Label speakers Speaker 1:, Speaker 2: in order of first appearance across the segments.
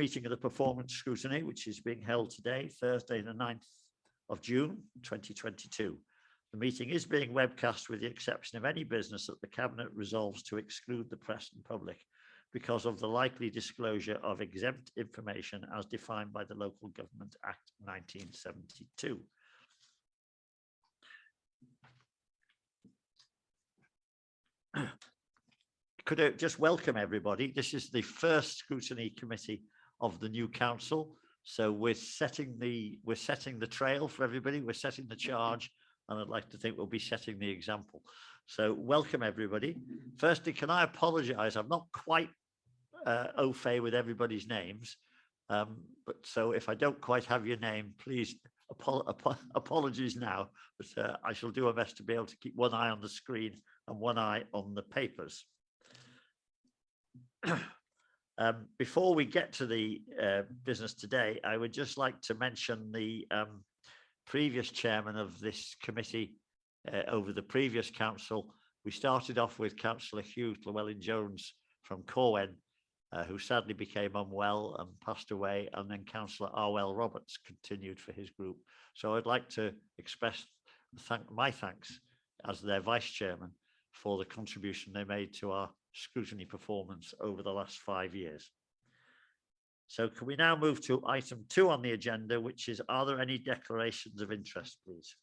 Speaker 1: meeting of the Performance Scrutiny, which is being held today, Thursday, the 9th of June, 2022. The meeting is being webcast with the exception of any business that the Cabinet resolves to exclude the press and public because of the likely disclosure of exempt information as defined by the Local Government Act 1972. Could I just welcome everybody? This is the first scrutiny committee of the new council. So we're setting the trail for everybody. We're setting the charge, and I'd like to think we'll be setting the example. So welcome everybody. Firstly, can I apologize? I'm not quite au fait with everybody's names. But so if I don't quite have your name, please apologies now, but I shall do my best to be able to keep one eye on the screen and one eye on the papers. Before we get to the business today, I would just like to mention the previous chairman of this committee over the previous council. We started off with Councillor Hugh Llewellyn-Jones from Corwen, who sadly became unwell and passed away, and then Councillor Arwell Roberts continued for his group. So I'd like to express my thanks as their vice chairman for the contribution they made to our scrutiny performance over the last 5 years. So can we now move to item 2 on the agenda, which is, are there any declarations of interest, please?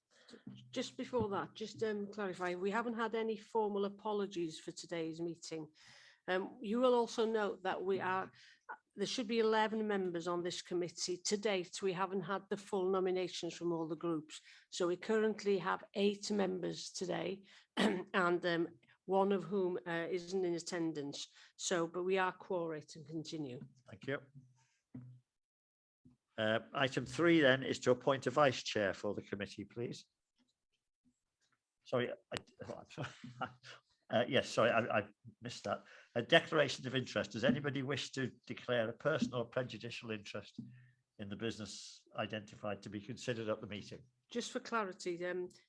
Speaker 2: Just before that, just clarify, we haven't had any formal apologies for today's meeting. You will also note that there should be 11 members on this committee. To date, we haven't had the full nominations from all the groups. So we currently have 8 members today, and one of whom isn't in attendance. So, but we are quorate and continue.
Speaker 1: Thank you. Item 3 then is to appoint a vice chair for the committee, please. Sorry, yes, sorry, I missed that. Declarations of interest. Does anybody wish to declare a personal or prejudicial interest in the business identified to be considered at the meeting?
Speaker 2: Just for clarity,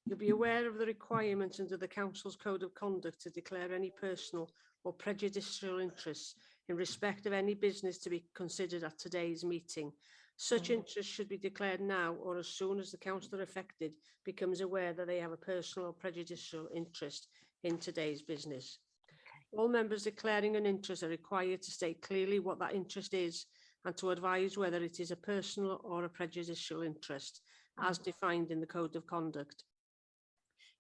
Speaker 2: you'll be aware of the requirement under the Council's Code of Conduct to declare any personal or prejudicial interests in respect of any business to be considered at today's meeting. Such interests should be declared now or as soon as the councillor affected becomes aware that they have a personal or prejudicial interest in today's business. Okay. All members declaring an interest are required to state clearly what that interest is and to advise whether it is a personal or a prejudicial interest as defined in the Code of Conduct.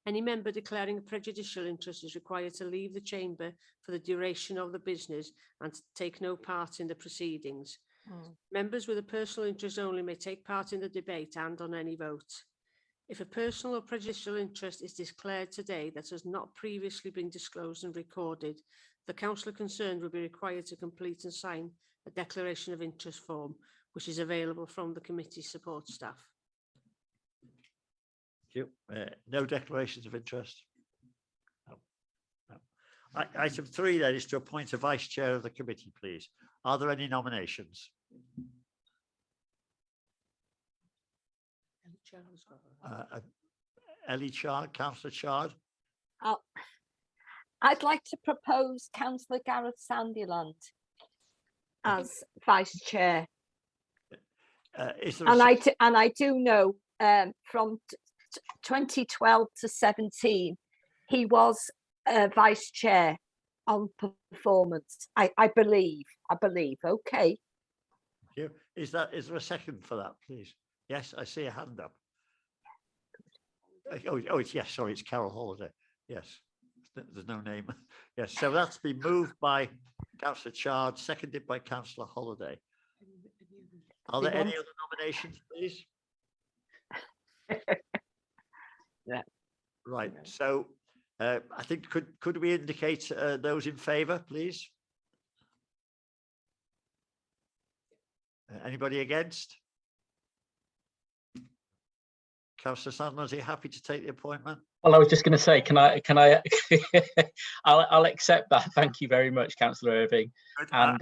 Speaker 2: Any member declaring a prejudicial interest is required to leave the chamber for the duration of the business and to take no part in the proceedings. Members with a personal interest only may take part in the debate and on any vote. If a personal or prejudicial interest is declared today that has not previously been disclosed and recorded, the councillor concerned will be required to complete and sign a declaration of interest form, which is available from the committee support staff.
Speaker 1: Thank you. No declarations of interest? No. No. Item 3 then is to appoint a vice chair of the committee, please. Are there any nominations? Ellie Chard, Councillor Chard.
Speaker 3: I'd like to propose Councillor Gareth Sandiland as vice chair. And I do know from 2012 to 17 he was vice chair on performance. I believe. Okay.
Speaker 1: Thank you. Is there a second for that, please? Yes, I see a hand up. Oh, it's yes. Sorry, it's Carol Holiday. Yes, there's no name. Yes, so that's been moved by Councillor Chard, seconded by Councillor Holiday. Are there any other nominations, please?
Speaker 3: Yeah.
Speaker 1: Right. So I think could we indicate those in favour, please? Anybody against? Councillor Sanders, are you happy to take the appointment?
Speaker 4: Well, I was just going to say, can I I'll accept that. Thank you very much, Councillor Irving. Good. And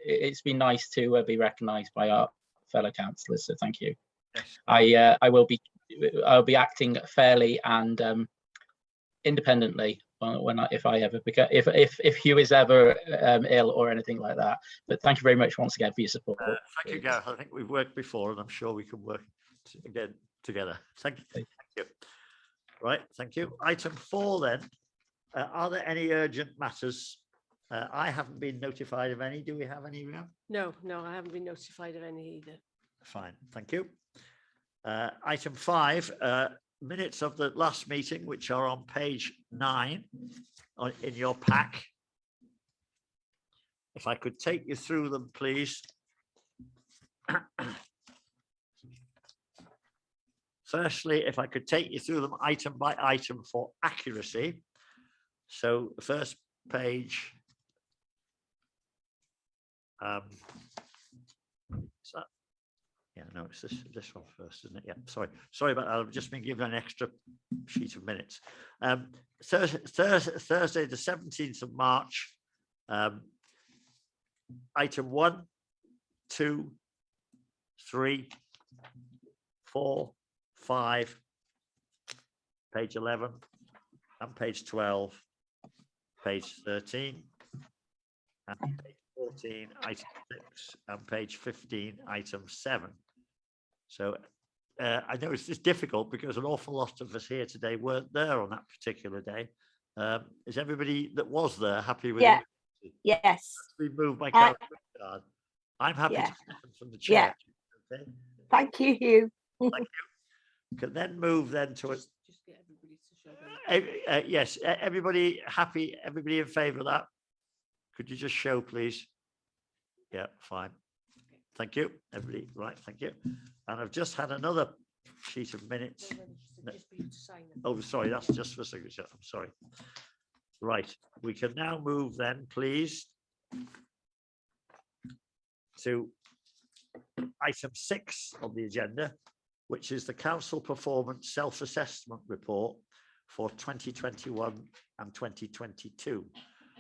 Speaker 4: it's been nice to be recognised by our fellow councillors. So thank you. Yes. I'll be acting fairly and independently if I ever become, if Hugh is ever ill or anything like that. But thank you very much once again for your support.
Speaker 1: Thank you, Gareth. I think we've worked before, and I'm sure we can work again together. Thank you. Thank you. Right, thank you. Item 4 then. Are there any urgent matters? I haven't been notified of any. Do we have any, Rhiannon?
Speaker 2: No, I haven't been notified of any either.
Speaker 1: Fine, thank you. Item 5, minutes of the last meeting, which are on page 9 in your pack. If I could take you through them, please. Firstly, if I could take you through them item by item for accuracy. So the first page. Is that? Yeah, no, it's this one first, isn't it? Yeah, sorry about that. I've just been given an extra sheet of minutes. Thursday, the 17th of March. Item 1, 2, 3, 4, 5, page 11, and page 12, page 13, and page 14, item 6, and page 15, item 7. So I know it's difficult because an awful lot of us here today weren't there on that particular day. Is everybody that was there happy with it?
Speaker 3: Yes.
Speaker 1: Remove my card. I'm happy to second from the chair. Okay.
Speaker 3: Thank you, Hugh.
Speaker 1: Thank you. Can then move then to it.
Speaker 2: Just get everybody to show them.
Speaker 1: Yes, everybody happy? Everybody in favour of that? Could you just show, please? Yeah, fine. Thank you, everybody. Right, thank you. And I've just had another sheet of minutes.
Speaker 2: Just for you to sign them.
Speaker 1: Oh, sorry, that's just for signature. I'm sorry. Right, we can now move then, please, to item 6 on the agenda, which is the Council Performance Self-Assessment Report for 2021 and 2022.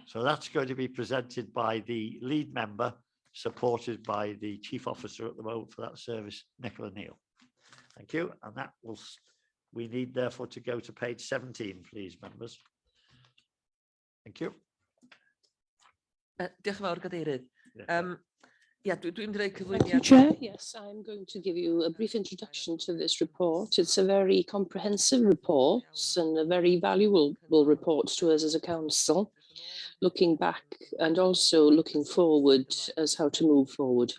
Speaker 1: So that's going to be presented by the lead member, supported by the Chief Officer at the moment for that service, Nicola Neal. Thank you. And that will, we need therefore to go to page 17, please, members. Thank you.
Speaker 5: Diolch yn fawr, Gadeirydd. Dwi'n rhoi
Speaker 6: Thank you,
Speaker 5: cyflwyniad.
Speaker 6: Chair. Yes, I'm going to give you a brief introduction to this report. It's a very comprehensive report and a very valuable report to us as a council, looking back and also looking forward as how to move forward.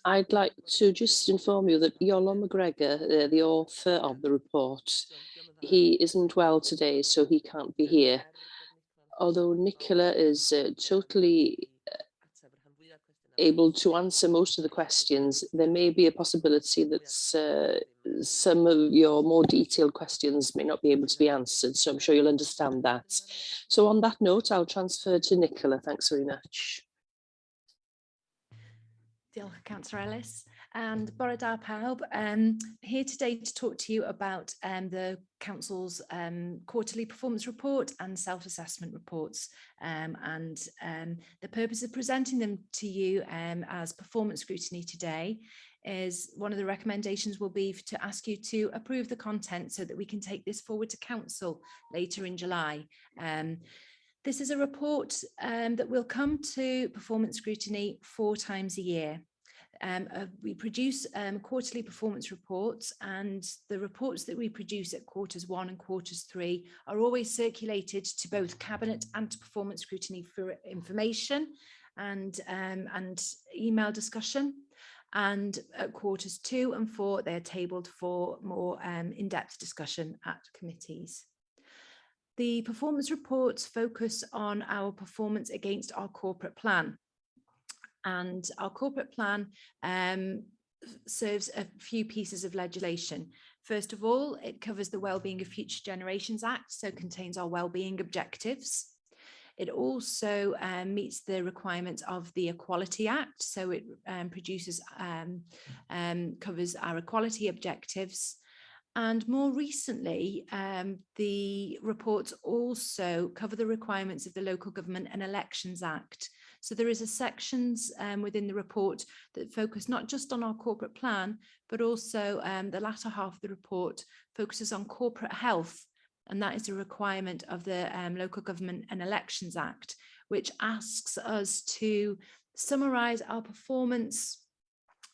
Speaker 6: I'd like to just inform you that Iolo McGregor, the author of the report, he isn't well today, so he can't be here. Although Nicola is totally able to answer most of the questions, there may be a possibility that some of your more detailed questions may not be able to be answered, so I'm sure you'll understand that. So on that note, I'll transfer to Nicola. Thanks very much.
Speaker 7: Diolch, Councillor Ellis, and bore da pawb. Here today to talk to you about the Council's quarterly performance report and self-assessment reports, and the purpose of presenting them to you as performance scrutiny today is one of the recommendations will be to ask you to approve the content so that we can take this forward to Council later in July. This is a report that will come to performance scrutiny 4 times a year. We produce quarterly performance reports, and the reports that we produce at quarters 1 and quarters 3 are always circulated to both Cabinet and to performance scrutiny for information and email discussion. And at quarters 2 and 4, they are tabled for more in-depth discussion at committees. The performance reports focus on our performance against our corporate plan. And our corporate plan serves a few pieces of legislation. First of all, it covers the Wellbeing of Future Generations Act, so contains our wellbeing objectives. It also meets the requirements of the Equality Act, so it covers our equality objectives. And more recently, the reports also cover the requirements of the Local Government and Elections Act. So there is a sections within the report that focus not just on our corporate plan, but also the latter half of the report focuses on corporate health and that is a requirement of the Local Government and Elections Act, which asks us to summarise our performance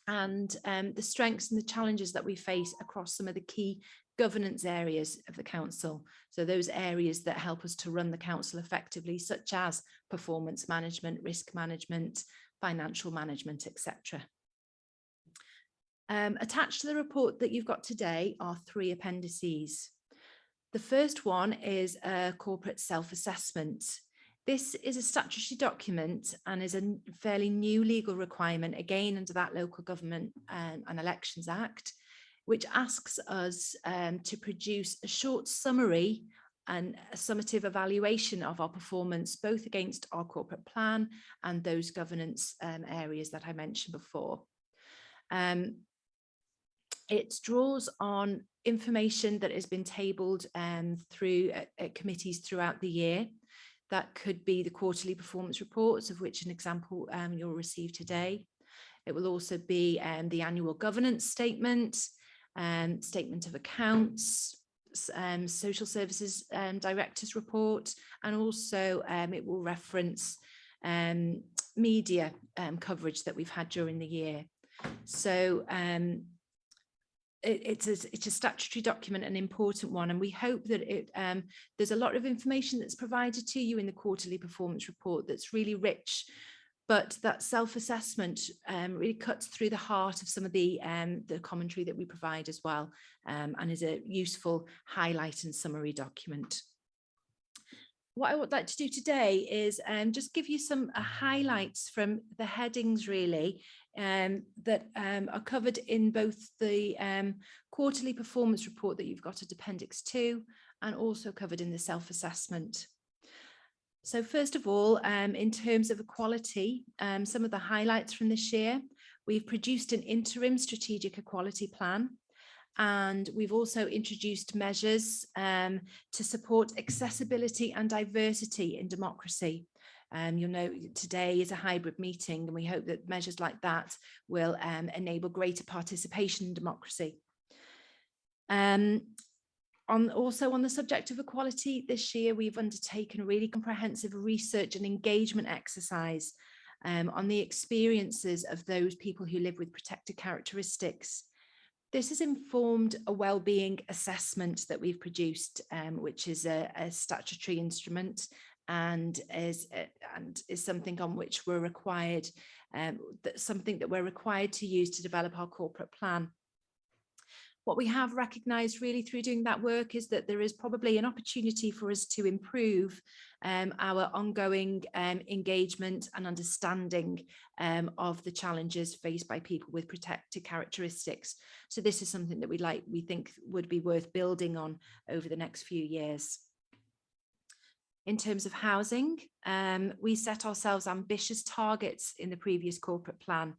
Speaker 7: and the strengths and the challenges that we face across some of the key governance areas of the council. So those areas that help us to run the council effectively, such as performance management, risk management, financial management, etc. Attached to the report that you've got today are 3 appendices. The first one is a corporate self-assessment. This is a statutory document and is a fairly new legal requirement, again under that Local Government and Elections Act, which asks us to produce a short summary and a summative evaluation of our performance, both against our corporate plan and those governance areas that I mentioned before. It draws on information that has been tabled through at committees throughout the year. That could be the quarterly performance reports, of which an example you'll receive today. It will also be the annual governance statement, statement of accounts, social services director's report, and also it will reference media coverage that we've had during the year. So it's a statutory document, an important one, and we hope that there's a lot of information that's provided to you in the quarterly performance report that's really rich, but that self-assessment really cuts through the heart of some of the commentary that we provide as well, and is a useful highlight and summary document. What I would like to do today is just give you some highlights from the headings really that are covered in both the quarterly performance report that you've got at Appendix 2 and also covered in the self-assessment. So first of all, in terms of equality, some of the highlights from this year, we've produced an interim strategic equality plan, and we've also introduced measures to support accessibility and diversity in democracy. You'll know today is a hybrid meeting, and we hope that measures like that will enable greater participation in democracy. Also on the subject of equality, this year we've undertaken a really comprehensive research and engagement exercise on the experiences of those people who live with protected characteristics. This has informed a wellbeing assessment that we've produced, which is a statutory instrument and is something on which we're required, something that we're required to use to develop our corporate plan. What we have recognised really through doing that work is that there is probably an opportunity for us to improve our ongoing engagement and understanding of the challenges faced by people with protected characteristics. So this is something that we think would be worth building on over the next few years. In terms of housing, we set ourselves ambitious targets in the previous corporate plan,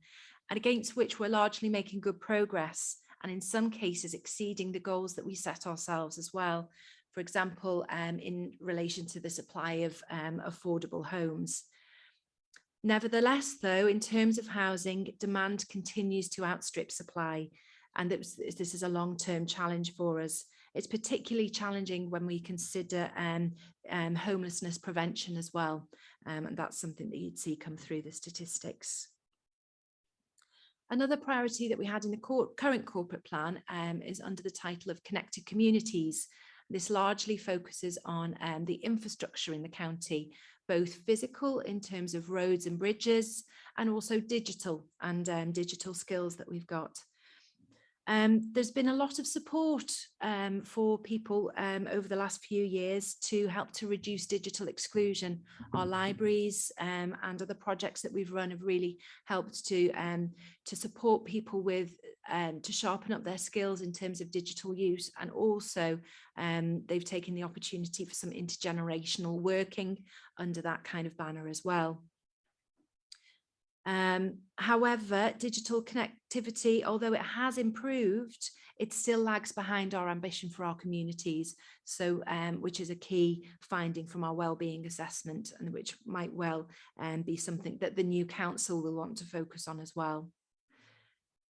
Speaker 7: and against which we're largely making good progress, and in some cases exceeding the goals that we set ourselves as well. For example, in relation to the supply of affordable homes. Nevertheless, though, in terms of housing, demand continues to outstrip supply, and this is a long-term challenge for us. It's particularly challenging when we consider homelessness prevention as well, and that's something that you'd see come through the statistics. Another priority that we had in the current corporate plan is under the title of Connected Communities. This largely focuses on the infrastructure in the county, both physical in terms of roads and bridges, and also digital and digital skills that we've got. There's been a lot of support for people over the last few years to help to reduce digital exclusion. Our libraries and other projects that we've run have really helped to support people with to sharpen up their skills in terms of digital use, and also they've taken the opportunity for some intergenerational working under that kind of banner as well. However, digital connectivity, although it has improved, it still lags behind our ambition for our communities. So, which is a key finding from our wellbeing assessment, and which might well be something that the new council will want to focus on as well.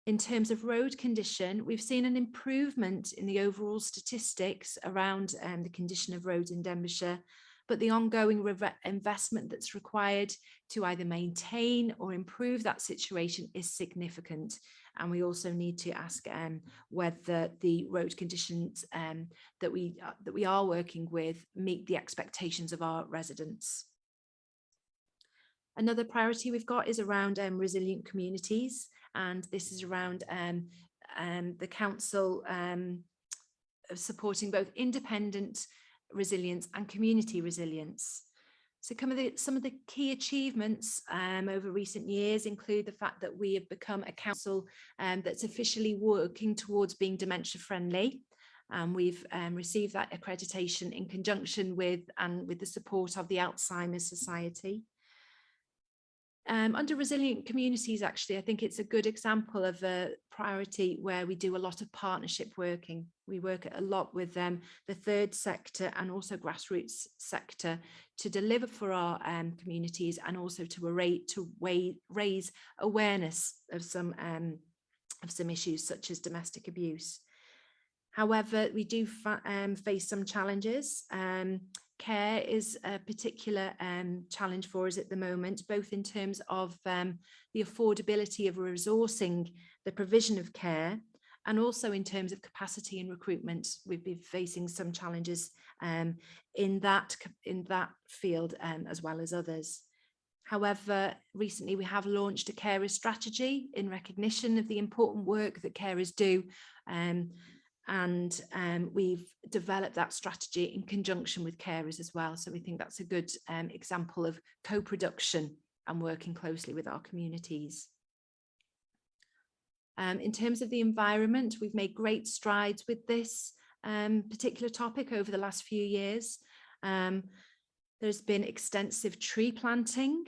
Speaker 7: In terms of road condition, we've seen an improvement in the overall statistics around the condition of roads in Denbighshire, but the ongoing investment that's required to either maintain or improve that situation is significant. And we also need to ask whether the road conditions that we are working with meet the expectations of our residents. Another priority we've got is around resilient communities, and this is around the council supporting both independent resilience and community resilience. So some of the key achievements over recent years include the fact that we have become a council that's officially working towards being dementia friendly. We've received that accreditation in conjunction with the support of the Alzheimer's Society. Under resilient communities, actually, I think it's a good example of a priority where we do a lot of partnership working. We work a lot with the third sector and also grassroots sector to deliver for our communities, and also to raise awareness of some issues such as domestic abuse. However, we do face some challenges. Care is a particular challenge for us at the moment, both in terms of the affordability of resourcing the provision of care, and also in terms of capacity and recruitment. We've been facing some challenges in that field as well as others. However, recently we have launched a carer strategy in recognition of the important work that carers do. And we've developed that strategy in conjunction with carers as well. So we think that's a good example of co-production and working closely with our communities. In terms of the environment, we've made great strides with this particular topic over the last few years. There's been extensive tree planting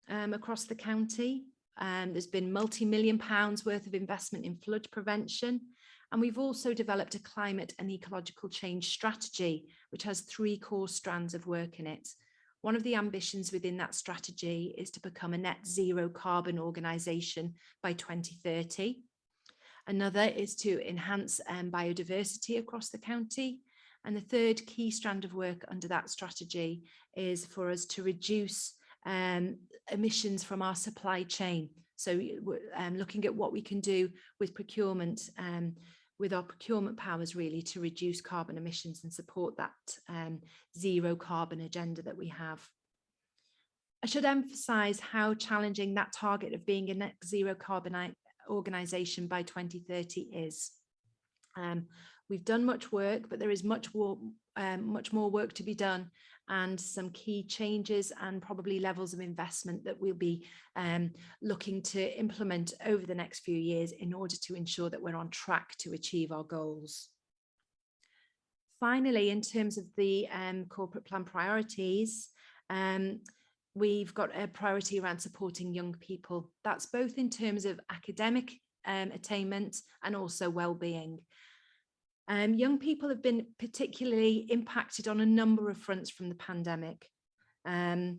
Speaker 7: across the county. There's been multi-million pounds worth of investment in flood prevention. And we've also developed a climate and ecological change strategy, which has 3 core strands of work in it. One of the ambitions within that strategy is to become a net zero carbon organisation by 2030. Another is to enhance biodiversity across the county. And the third key strand of work under that strategy is for us to reduce emissions from our supply chain. So looking at what we can do with procurement, with our procurement powers, really, to reduce carbon emissions and support that zero carbon agenda that we have. I should emphasise how challenging that target of being a net zero carbon organisation by 2030 is. We've done much work, but there is much more work to be done, and some key changes and probably levels of investment that we'll be looking to implement over the next few years in order to ensure that we're on track to achieve our goals. Finally, in terms of the corporate plan priorities, we've got a priority around supporting young people. That's both in terms of academic attainment and also well-being. Young people have been particularly impacted on a number of fronts from the pandemic. The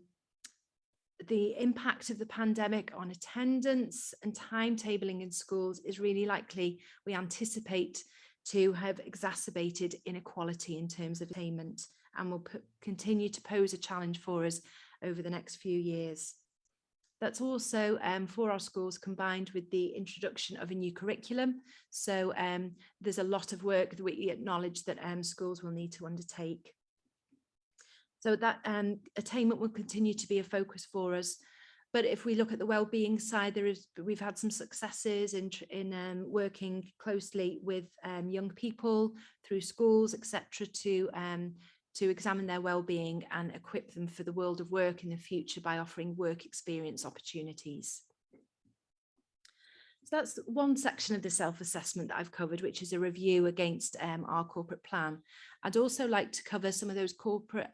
Speaker 7: impact of the pandemic on attendance and timetabling in schools is really likely, we anticipate, to have exacerbated inequality in terms of attainment, and will continue to pose a challenge for us over the next few years. That's also for our schools combined with the introduction of a new curriculum. So there's a lot of work that we acknowledge that schools will need to undertake. So that attainment will continue to be a focus for us. But if we look at the well-being side, we've had some successes in working closely with young people through schools, etc., to examine their well-being and equip them for the world of work in the future by offering work experience opportunities. So that's one section of the self-assessment that I've covered, which is a review against our corporate plan. I'd also like to cover some of those corporate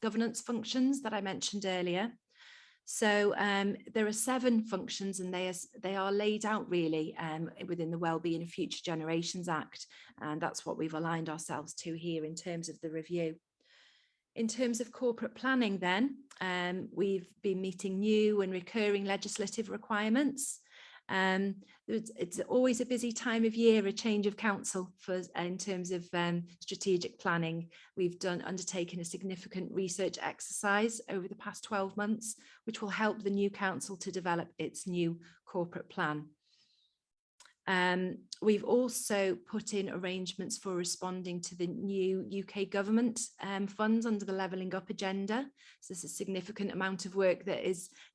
Speaker 7: governance functions that I mentioned earlier. So there are 7 functions, and they are laid out really within the Wellbeing of Future Generations Act, and that's what we've aligned ourselves to here in terms of the review. In terms of corporate planning then, we've been meeting new and recurring legislative requirements, It's always a busy time of year, a change of council in terms of strategic planning. We've undertaken a significant research exercise over the past 12 months, which will help the new council to develop its new corporate plan. We've also put in arrangements for responding to the new UK government funds under the Levelling Up agenda. So there's a significant amount of work that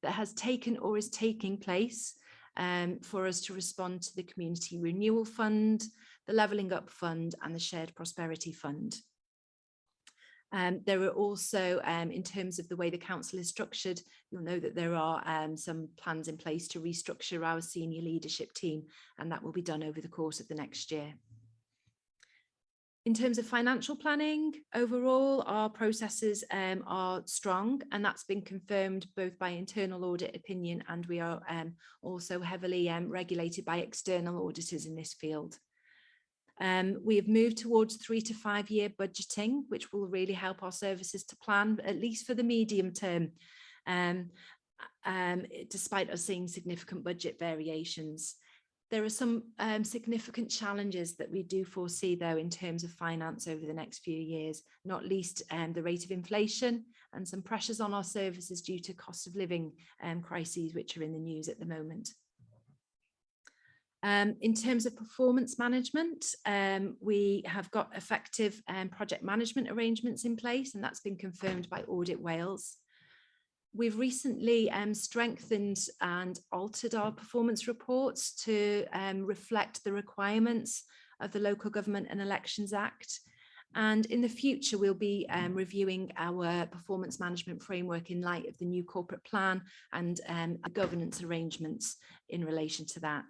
Speaker 7: has taken or is taking place for us to respond to the Community Renewal Fund, the Levelling Up Fund and the Shared Prosperity Fund. There are also, in terms of the way the council is structured, you'll know that there are some plans in place to restructure our senior leadership team, and that will be done over the course of the next year. In terms of financial planning, overall, our processes are strong, and that's been confirmed both by internal audit opinion, and we are also heavily regulated by external auditors in this field. We have moved towards 3 to 5 year budgeting, which will really help our services to plan, at least for the medium term, despite us seeing significant budget variations. There are some significant challenges that we do foresee, though, in terms of finance over the next few years, not least the rate of inflation and some pressures on our services due to cost of living crises, which are in the news at the moment. In terms of performance management, we have got effective project management arrangements in place, and that's been confirmed by Audit Wales. We've recently strengthened and altered our performance reports to reflect the requirements of the Local Government and Elections Act. And in the future, we'll be reviewing our performance management framework in light of the new corporate plan and governance arrangements in relation to that.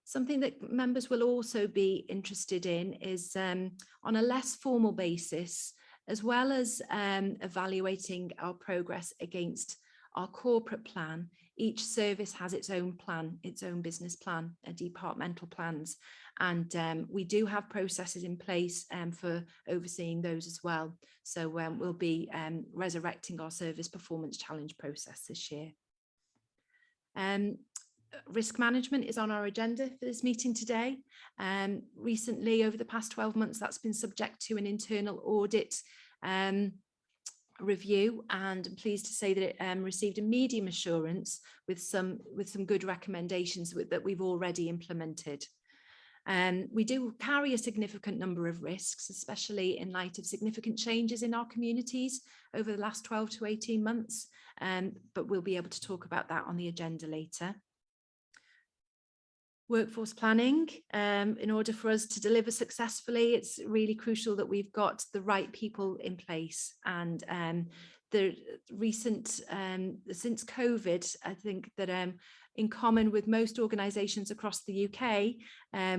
Speaker 7: Something that members will also be interested in is on a less formal basis, as well as evaluating our progress against our corporate plan. Each service has its own plan, its own business plan, departmental plans, and we do have processes in place for overseeing those as well. So we'll be resurrecting our service performance challenge process this year. Risk management is on our agenda for this meeting today. Recently, over the past 12 months, that's been subject to an internal audit review, and I'm pleased to say that it received a medium assurance with some good recommendations that we've already implemented. We do carry a significant number of risks, especially in light of significant changes in our communities over the last 12 to 18 months, but we'll be able to talk about that on the agenda later. Workforce planning. In order for us to deliver successfully, it's really crucial that we've got the right people in place. And the recent, since COVID, I think that in common with most organisations across the UK,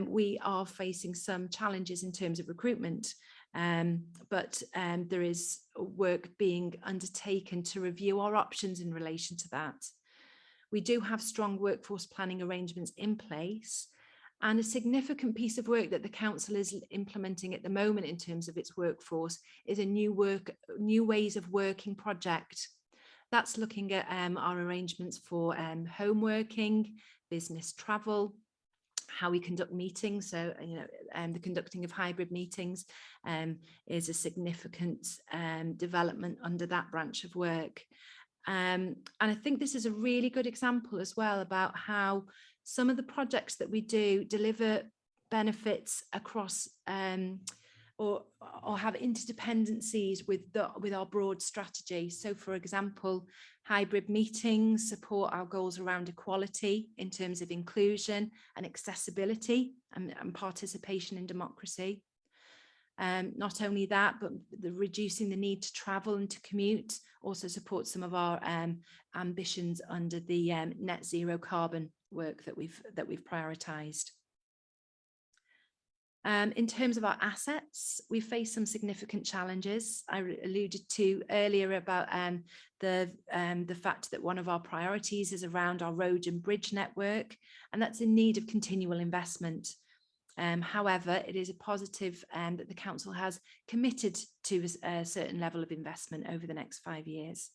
Speaker 7: we are facing some challenges in terms of recruitment. But there is work being undertaken to review our options in relation to that. We do have strong workforce planning arrangements in place, and a significant piece of work that the council is implementing at the moment in terms of its workforce is a new ways of working project. That's looking at our arrangements for home working, business travel, how we conduct meetings. So, the conducting of hybrid meetings is a significant development under that branch of work. And I think this is a really good example as well about how some of the projects that we do deliver benefits across or have interdependencies with our broad strategy. So, for example, hybrid meetings support our goals around equality in terms of inclusion and accessibility and participation in democracy. Not only that, but reducing the need to travel and to commute also supports some of our ambitions under the net zero carbon work that we've prioritised. In terms of our assets, we face some significant challenges. I alluded to earlier about the fact that one of our priorities is around our road and bridge network, and that's in need of continual investment. However, it is a positive that the council has committed to a certain level of investment over the next 5 years.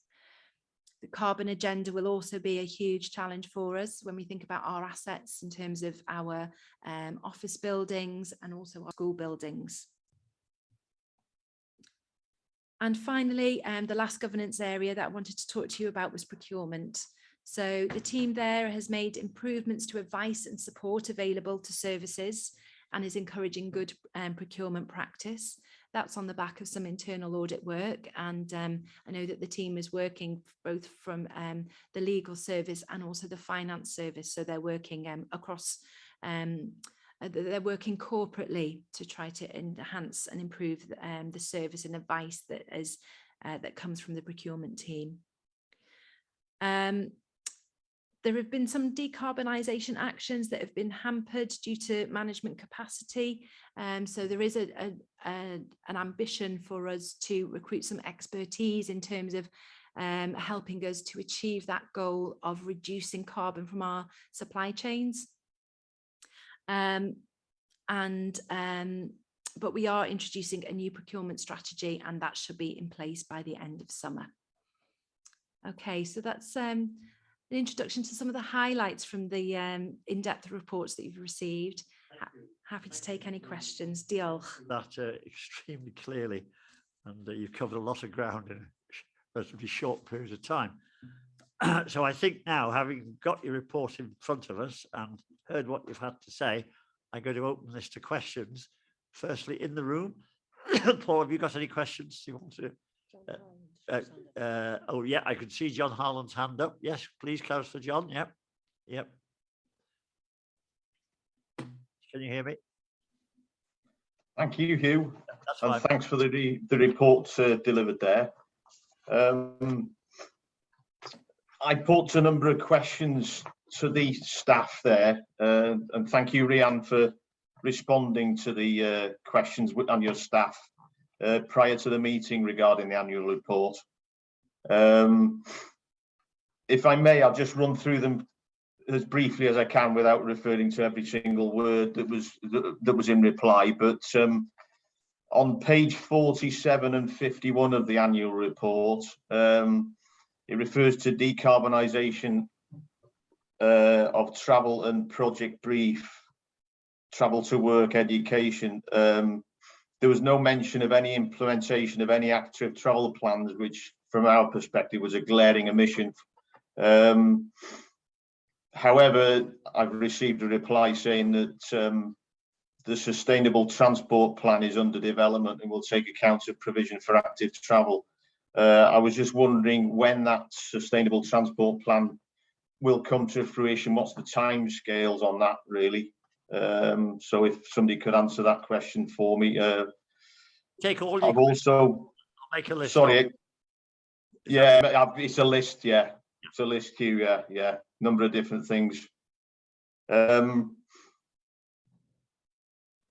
Speaker 7: The carbon agenda will also be a huge challenge for us when we think about our assets in terms of our office buildings and also our school buildings. And finally, the last governance area that I wanted to talk to you about was procurement. So the team there has made improvements to advice and support available to services and is encouraging good procurement practice. That's on the back of some internal audit work. And I know that the team is working both from the legal service and also the finance service. So they're working across, they're working corporately to try to enhance and improve the service and advice that is that comes from the procurement team. There have been some decarbonisation actions that have been hampered due to management capacity. So there is an ambition for us to recruit some expertise in terms of helping us to achieve that goal of reducing carbon from our supply chains. But we are introducing a new procurement strategy, and that should be in place by the end of summer. Okay, so that's an introduction to some of the highlights from the in-depth reports that you've received. Happy to take any questions. Diolch.
Speaker 1: That extremely clearly, and you've covered a lot of ground in a relatively short period of time. So I think now, having got your report in front of us and heard what you've had to say, I'm going to open this to questions. Firstly, in the room, Paul, have you got any questions you want to? Oh yeah, I can see John Harland's hand up. Yes, please, Councillor John. Yep. Can you hear me?
Speaker 8: Thank you, Hugh.
Speaker 1: That's
Speaker 8: and
Speaker 1: fine.
Speaker 8: Thanks for the report delivered there. I put a number of questions to the staff there, and thank you, Rhiann, for responding to the questions and your staff prior to the meeting regarding the annual report. If I may, I'll just run through them as briefly as I can without referring to every single word that was in reply. But on page 47 and 51 of the annual report, it refers to decarbonisation of travel and project brief, travel to work, education. There was no mention of any implementation of any active travel plans, which from our perspective was a glaring omission. However, I've received a reply saying that the sustainable transport plan is under development and will take account of provision for active travel. I was just wondering when that sustainable transport plan will come to fruition. What's the timescales on that, really? So if somebody could answer that question for me.
Speaker 1: Take all your
Speaker 8: I've also
Speaker 1: I'll make a list.
Speaker 8: sorry. Yeah, it's a list. Yeah, it's a list, Hugh. Yeah, number of different things.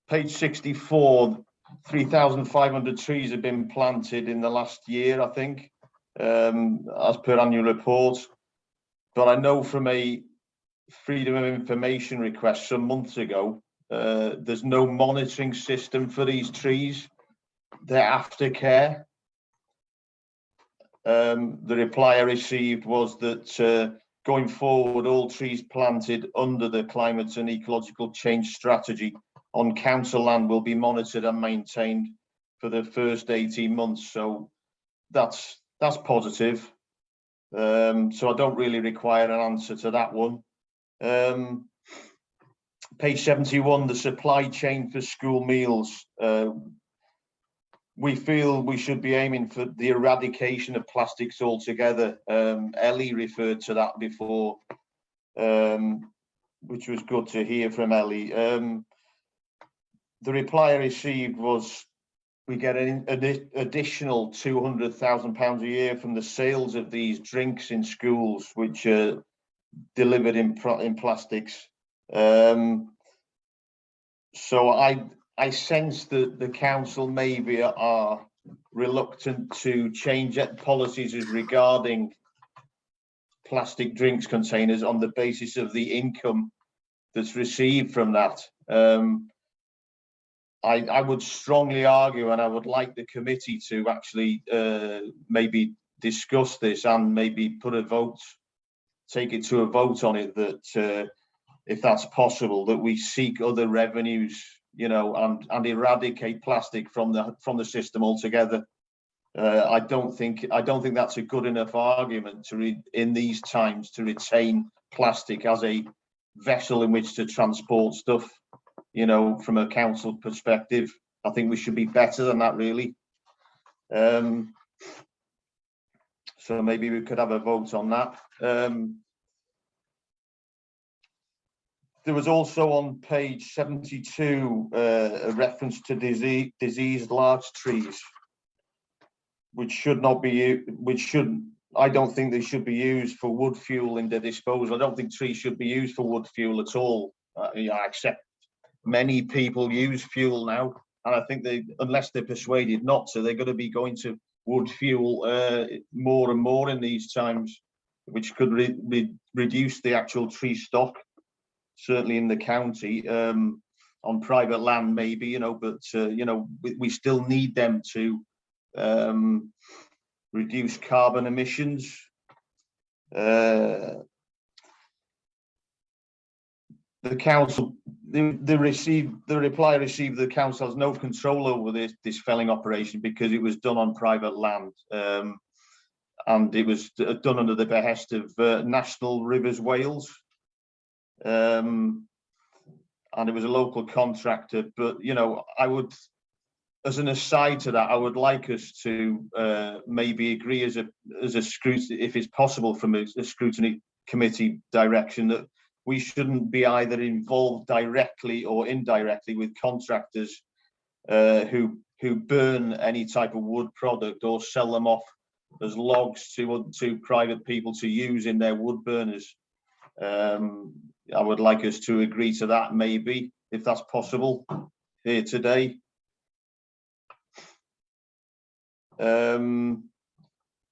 Speaker 8: Page 64, 3,500 trees have been planted in the last year, I think, as per annual report. But I know from a Freedom of Information request some months ago, there's no monitoring system for these trees. They're aftercare. The reply I received was that going forward, all trees planted under the climate and ecological change strategy on council land will be monitored and maintained for the first 18 months. So that's positive. So I don't really require an answer to that one. Page 71, the supply chain for school meals. We feel we should be aiming for the eradication of plastics altogether. Ellie referred to that before, which was good to hear from Ellie. The reply I received was we get an additional £200,000 a year from the sales of these drinks in schools, which are delivered in plastics. So I sense that the council maybe are reluctant to change policies as regarding plastic drinks containers on the basis of the income that's received from that. I would strongly argue, and I would like the committee to actually maybe discuss this and maybe put a vote, take it to a vote on it, that if that's possible, that we seek other revenues, you know, and eradicate plastic from the system altogether. I don't think that's a good enough argument in these times to retain plastic as a vessel in which to transport stuff, you know, from a council perspective. I think we should be better than that, really. So maybe we could have a vote on that. There was also on page 72 a reference to diseased larch trees, I don't think they should be used for wood fuel in their disposal. I don't think trees should be used for wood fuel at all. I accept many people use fuel now, and I think unless they're persuaded not to, they're going to be going to wood fuel more and more in these times, which could reduce the actual tree stock, certainly in the county. On private land, maybe, you know, but you know, we still need them to reduce carbon emissions. The council, the reply received, the council has no control over this felling operation because it was done on private land, and it was done under the behest of National Rivers Wales, and it was a local contractor. But you know, I would, as an aside to that, I would like us to maybe agree as a scrutiny, if it's possible from a scrutiny committee direction, that we shouldn't be either involved directly or indirectly with contractors who burn any type of wood product or sell them off as logs to private people to use in their wood burners. I would like us to agree to that, maybe, if that's possible here today.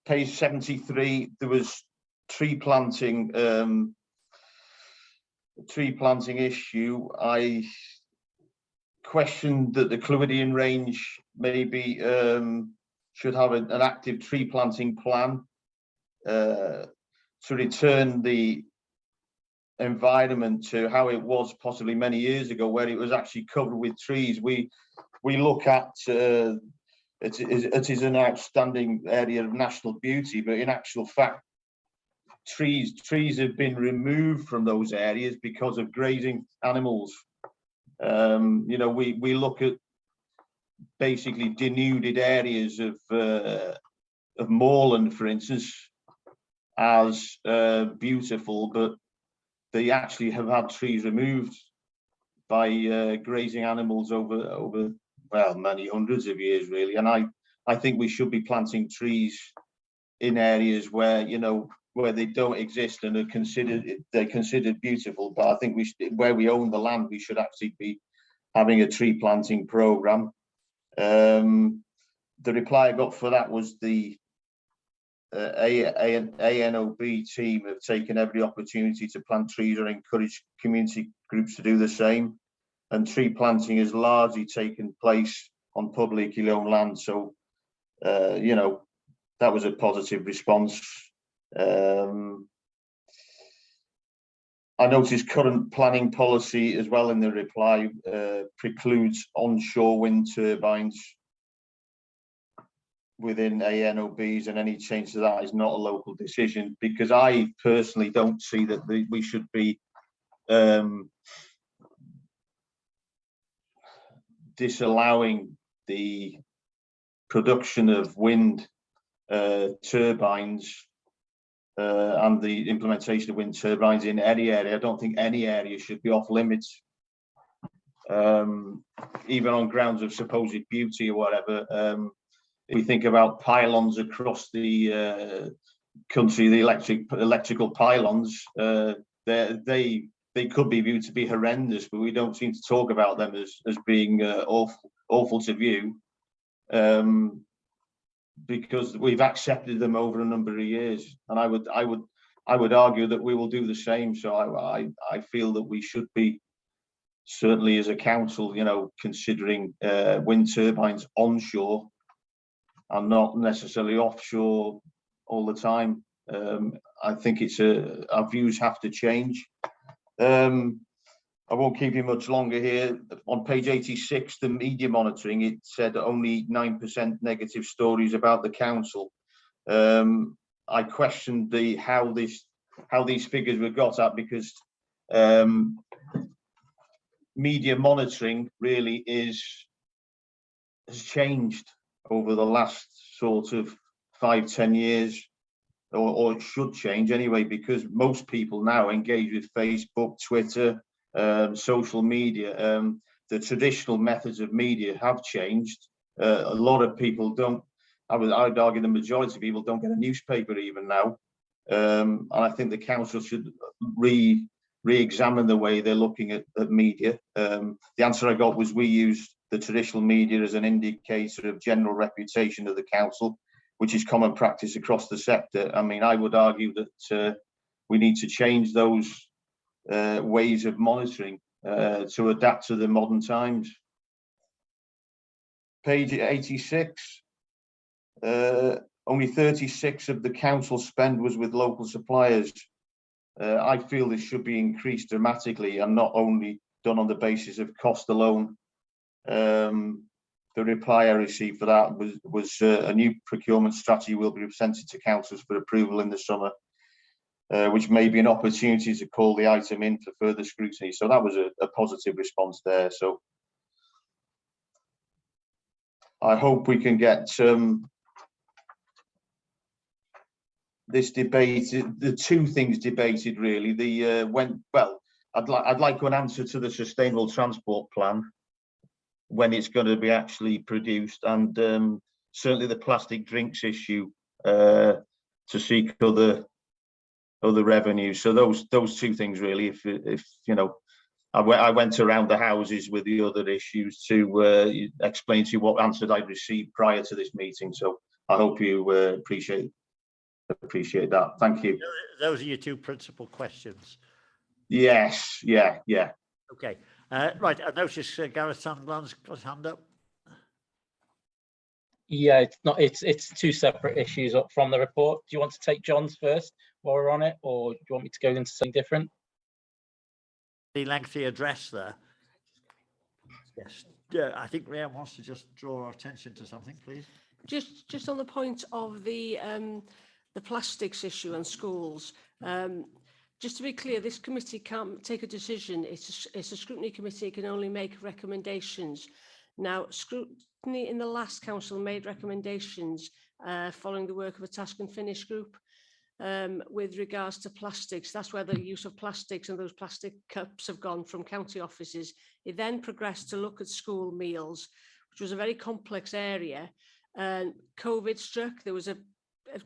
Speaker 8: Page 73, there was tree planting issue. I questioned that the Clwydian range maybe should have an active tree planting plan to return the environment to how it was possibly many years ago, where it was actually covered with trees. We look at it is an outstanding area of national beauty, but in actual fact, trees have been removed from those areas because of grazing animals. You know, we look at basically denuded areas of moorland, for instance, as beautiful, but they actually have had trees removed by grazing animals over well, many hundreds of years, really. And I think we should be planting trees in areas where, you know, where they don't exist and they're considered beautiful. But I think where we own the land, we should actually be having a tree planting program. The reply I got for that was the ANOB team have taken every opportunity to plant trees or encourage community groups to do the same. And tree planting has largely taken place on publicly owned land. So, you know, that was a positive response. I noticed current planning policy as well in the reply precludes onshore wind turbines within ANOBs, and any change to that is not a local decision, because I personally don't see that we should be disallowing the production of wind turbines and the implementation of wind turbines in any area. I don't think any area should be off limits, even on grounds of supposed beauty or whatever. If we think about pylons across the country, the electrical pylons, they could be viewed to be horrendous, but we don't seem to talk about them as being awful to view, because we've accepted them over a number of years. And I would argue that we will do the same. So I feel that we should be, certainly as a council, you know, considering wind turbines onshore and not necessarily offshore all the time. I think our views have to change. I won't keep you much longer here. On page 86, the media monitoring, it said only 9% negative stories about the council. I questioned how these figures were got at, because media monitoring really has changed over the last sort of 5-10 years, or it should change anyway, because most people now engage with Facebook, Twitter, social media. The traditional methods of media have changed. A lot of people don't. I'd argue the majority of people don't get a newspaper even now. And I think the council should re-examine the way they're looking at media. The answer I got was we use the traditional media as an indicator of general reputation of the council, which is common practice across the sector. I mean, I would argue that we need to change those ways of monitoring to adapt to the modern times. Page 86, only 36 of the council spend was with local suppliers. I feel this should be increased dramatically and not only done on the basis of cost alone. The reply I received for that was a new procurement strategy will be presented to councils for approval in the summer, which may be an opportunity to call the item in for further scrutiny. So that was a positive response there. So I hope we can get this debated, the two things debated really. I'd like an answer to the sustainable transport plan, when it's going to be actually produced, and certainly the plastic drinks issue, to seek other revenue. So those two things really. If you know, I went around the houses with the other issues to explain to you what answers I'd received prior to this meeting. So I hope you appreciate that. Thank you.
Speaker 1: Those are your two principal questions.
Speaker 8: Yes. Yeah.
Speaker 1: Okay. Right. I noticed Gareth Sandland's got his hand up.
Speaker 4: Yeah, it's two separate issues up from the report. Do you want to take John's first while we're on it, or do you want me to go into something different?
Speaker 1: The lengthy address there. Yes. Yeah, I think Rhiannon wants to just draw our attention to something, please.
Speaker 2: Just on the point of the plastics issue and schools. Just to be clear, this committee can't take a decision. It's a scrutiny committee. It can only make recommendations. Now, scrutiny in the last council made recommendations following the work of a task and finish group with regards to plastics. That's where the use of plastics and those plastic cups have gone from county offices. It then progressed to look at school meals, which was a very complex area. And COVID struck. There was a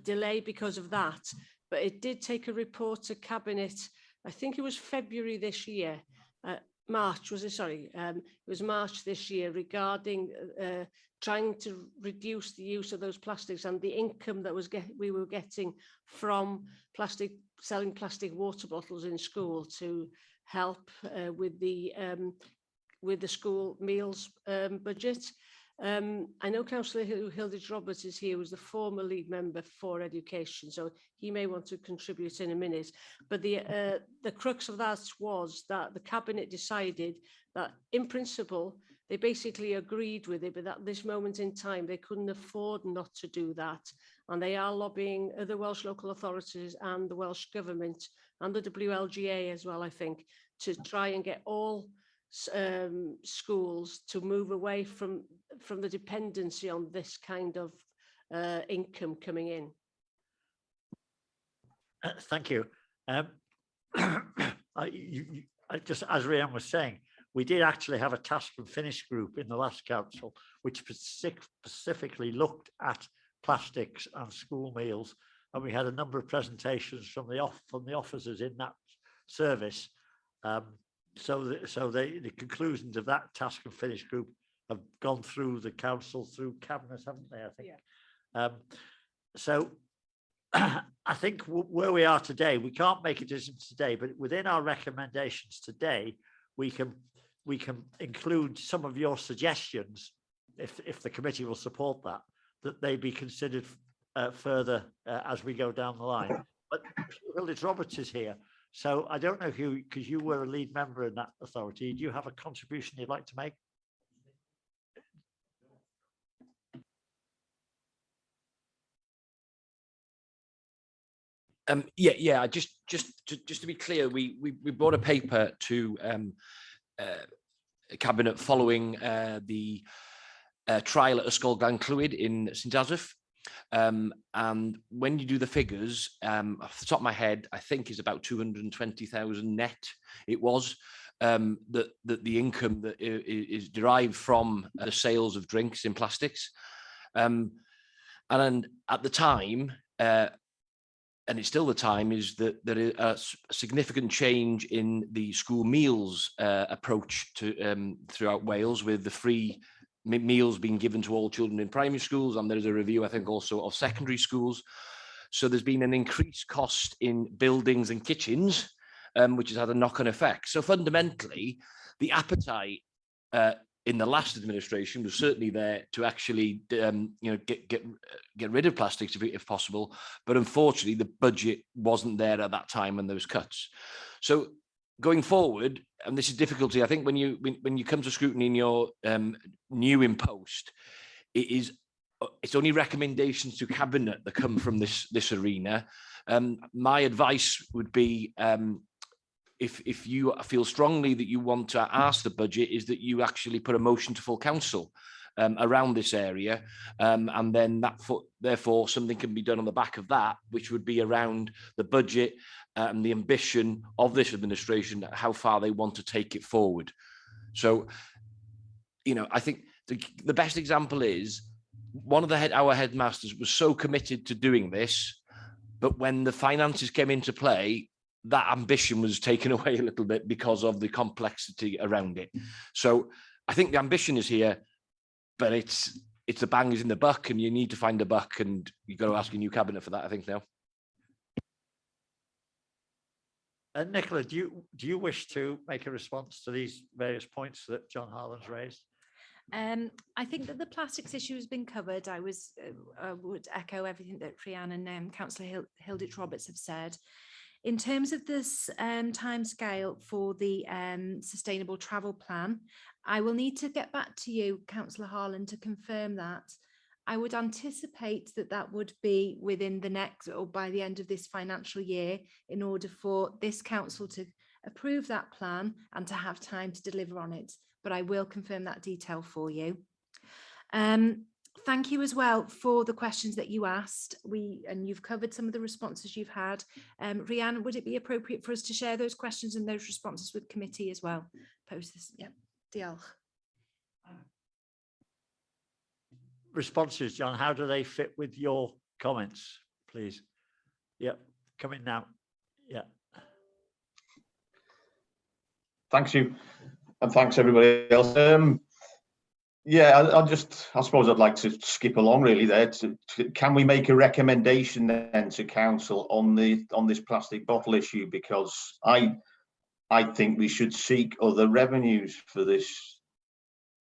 Speaker 2: delay because of that. But it did take a report to Cabinet, I think it was February this year, March, was it? Sorry, it was March this year, regarding trying to reduce the use of those plastics and the income that we were getting from selling plastic water bottles in school to help with the school meals budget. I know Councillor Hilditch Roberts is here, who's the former lead member for education, so he may want to contribute in a minute. But the crux of that was that the Cabinet decided that, in principle, they basically agreed with it, but at this moment in time, they couldn't afford not to do that. And they are lobbying the Welsh local authorities and the Welsh Government and the WLGA as well, I think, to try and get all schools to move away from the dependency on this kind of income coming in.
Speaker 1: Thank you. Just as Rhiannon was saying, we did actually have a task and finish group in the last council, which specifically looked at plastics and school meals, and we had a number of presentations from the officers in that service. So the conclusions of that task and finish group have gone through the council, through Cabinet, haven't they? I think. Yeah. So I think where we are today, we can't make a decision today, but within our recommendations today, we can include some of your suggestions, if the committee will support that they be considered further as we go down the line. But Hilditch Roberts is here. So I don't know who, because you were a lead member in that authority. Do you have a contribution you'd like to make?
Speaker 9: Yeah. Just to be clear, we brought a paper to Cabinet following the trial at Ysgol Glan Clwyd in St Asaph. And when you do the figures, off the top of my head, I think is about 220,000 net. It was that the income that is derived from the sales of drinks in plastics. And at the time, and it's still the time, is that there is a significant change in the school meals approach to throughout Wales, with the free meals being given to all children in primary schools, and there's a review, I think, also of secondary schools. So there's been an increased cost in buildings and kitchens, which has had a knock-on effect. So fundamentally, the appetite in the last administration was certainly there to actually, get rid of plastics if possible. But unfortunately, the budget wasn't there at that time when there was cuts. So going forward, and this is difficulty, I think when you come to scrutiny and you're new in post, it's only recommendations to cabinet that come from this arena. My advice would be, if you feel strongly that you want to ask the budget, is that you actually put a motion to full council around this area, and then therefore something can be done on the back of that, which would be around the budget and the ambition of this administration, how far they want to take it forward. So, I think the best example is one of our headmasters was so committed to doing this, but when the finances came into play, that ambition was taken away a little bit because of the complexity around it. So I think the ambition is here, but it's the bang is in the buck, and you need to find a buck, and you've got to ask a new cabinet for that, I think, now.
Speaker 1: Nicola, do you wish to make a response to these various points that John Harlan's raised?
Speaker 7: I think that the plastics issue has been covered. I would echo everything that Rhiann and Councillor Hilditch Roberts have said. In terms of this timescale for the sustainable travel plan, I will need to get back to you, Councillor Harlan, to confirm that. I would anticipate that would be within the next, or by the end of this financial year, in order for this council to approve that plan and to have time to deliver on it. But I will confirm that detail for you. Thank you as well for the questions that you asked. And you've covered some of the responses you've had. Rhiann, would it be appropriate for us to share those questions and those responses with committee as well? Post this. Yeah. Diolch.
Speaker 1: Responses, John, how do they fit with your comments, please? Yep, come in now. Yeah.
Speaker 8: Thanks you, and thanks everybody else. Yeah, I suppose I'd like to skip along really there. Can we make a recommendation then to council on this plastic bottle issue? Because I think we should seek other revenues for this,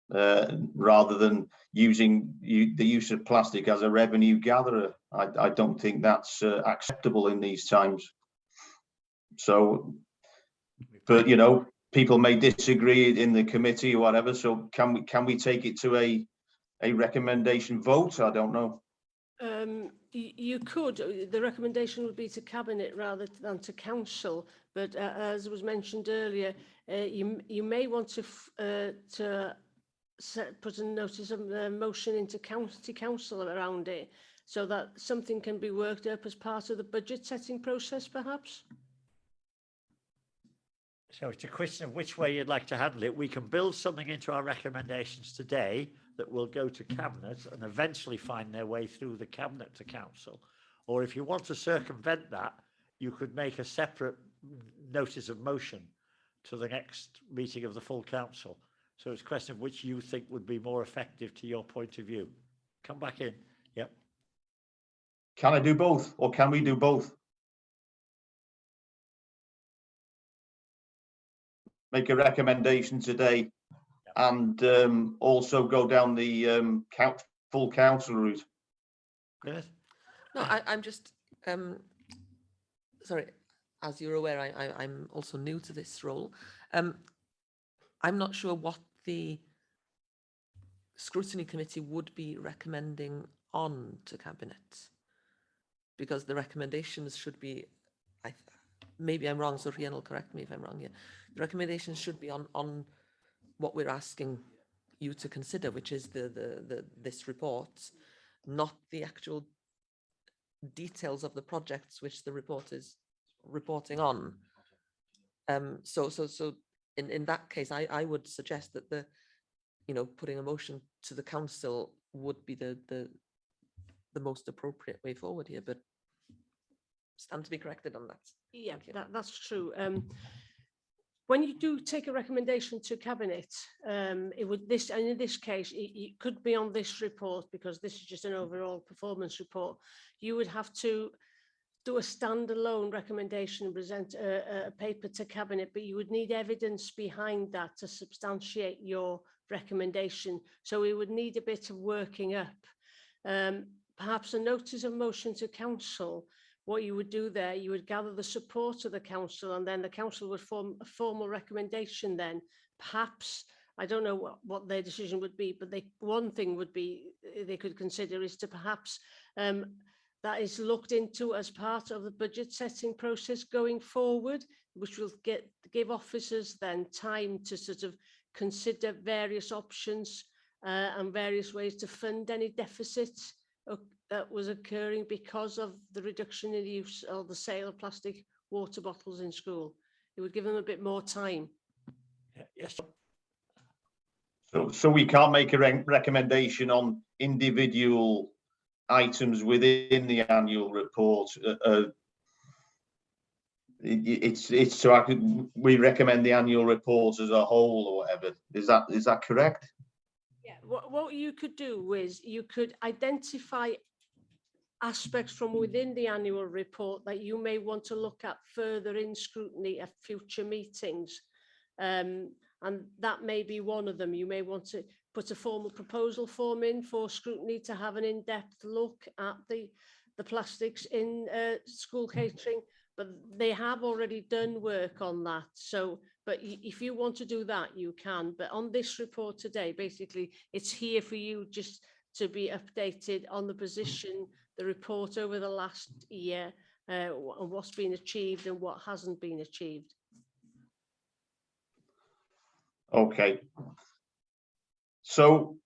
Speaker 8: rather than using the use of plastic as a revenue gatherer. I don't think that's acceptable in these times. So, but people may disagree in the committee or whatever. So can we take it to a recommendation vote? I don't know.
Speaker 2: You could. The recommendation would be to cabinet rather than to council. But as was mentioned earlier, you may want to put a notice of motion into county council around it, so that something can be worked up as part of the budget setting process, perhaps.
Speaker 1: So it's a question of which way you'd like to handle it. We can build something into our recommendations today that will go to cabinet and eventually find their way through the cabinet to council. Or if you want to circumvent that, you could make a separate notice of motion to the next meeting of the full council. So it's a question of which you think would be more effective to your point of view. Come back in. Yep.
Speaker 8: Can I do both, or can we do both? Make a recommendation today, and also go down the full council route.
Speaker 1: Yes.
Speaker 5: No, I'm just, sorry, as you're aware, I'm also new to this role. I'm not sure what the scrutiny committee would be recommending on to cabinet, because the recommendations should be, maybe I'm wrong, so Rhian will correct me if I'm wrong here. The recommendations should be on what we're asking you to consider, which is this report, not the actual details of the projects which the report is reporting on. So in that case, I would suggest that putting a motion to the council would be the most appropriate way forward here, but stand to be corrected on that.
Speaker 2: Yeah, that's true. When you do take a recommendation to cabinet, it would and in this case, it could be on this report, because this is just an overall performance report. You would have to do a standalone recommendation and present a paper to cabinet, but you would need evidence behind that to substantiate your recommendation. So we would need a bit of working up. Perhaps a notice of motion to council. What you would do there, you would gather the support of the council, and then the council would form a formal recommendation then. Perhaps, I don't know what their decision would be, but one thing would be they could consider is to perhaps that is looked into as part of the budget setting process going forward, which will give officers then time to sort of consider various options and various ways to fund any deficits that was occurring because of the reduction in the use or the sale of plastic water bottles in school. It would give them a bit more time.
Speaker 1: Yes.
Speaker 8: So we can't make a recommendation on individual items within the annual report. It's so we recommend the annual report as a whole or whatever. Is that correct?
Speaker 2: Yeah. What you could do is you could identify aspects from within the annual report that you may want to look at further in scrutiny at future meetings. And that may be one of them. You may want to put a formal proposal form in for scrutiny to have an in-depth look at the plastics in school catering, but they have already done work on that. So, but if you want to do that, you can. But on this report today, basically, it's here for you just to be updated on the position, the report over the last year, and what's been achieved and what hasn't been achieved.
Speaker 8: Okay. So,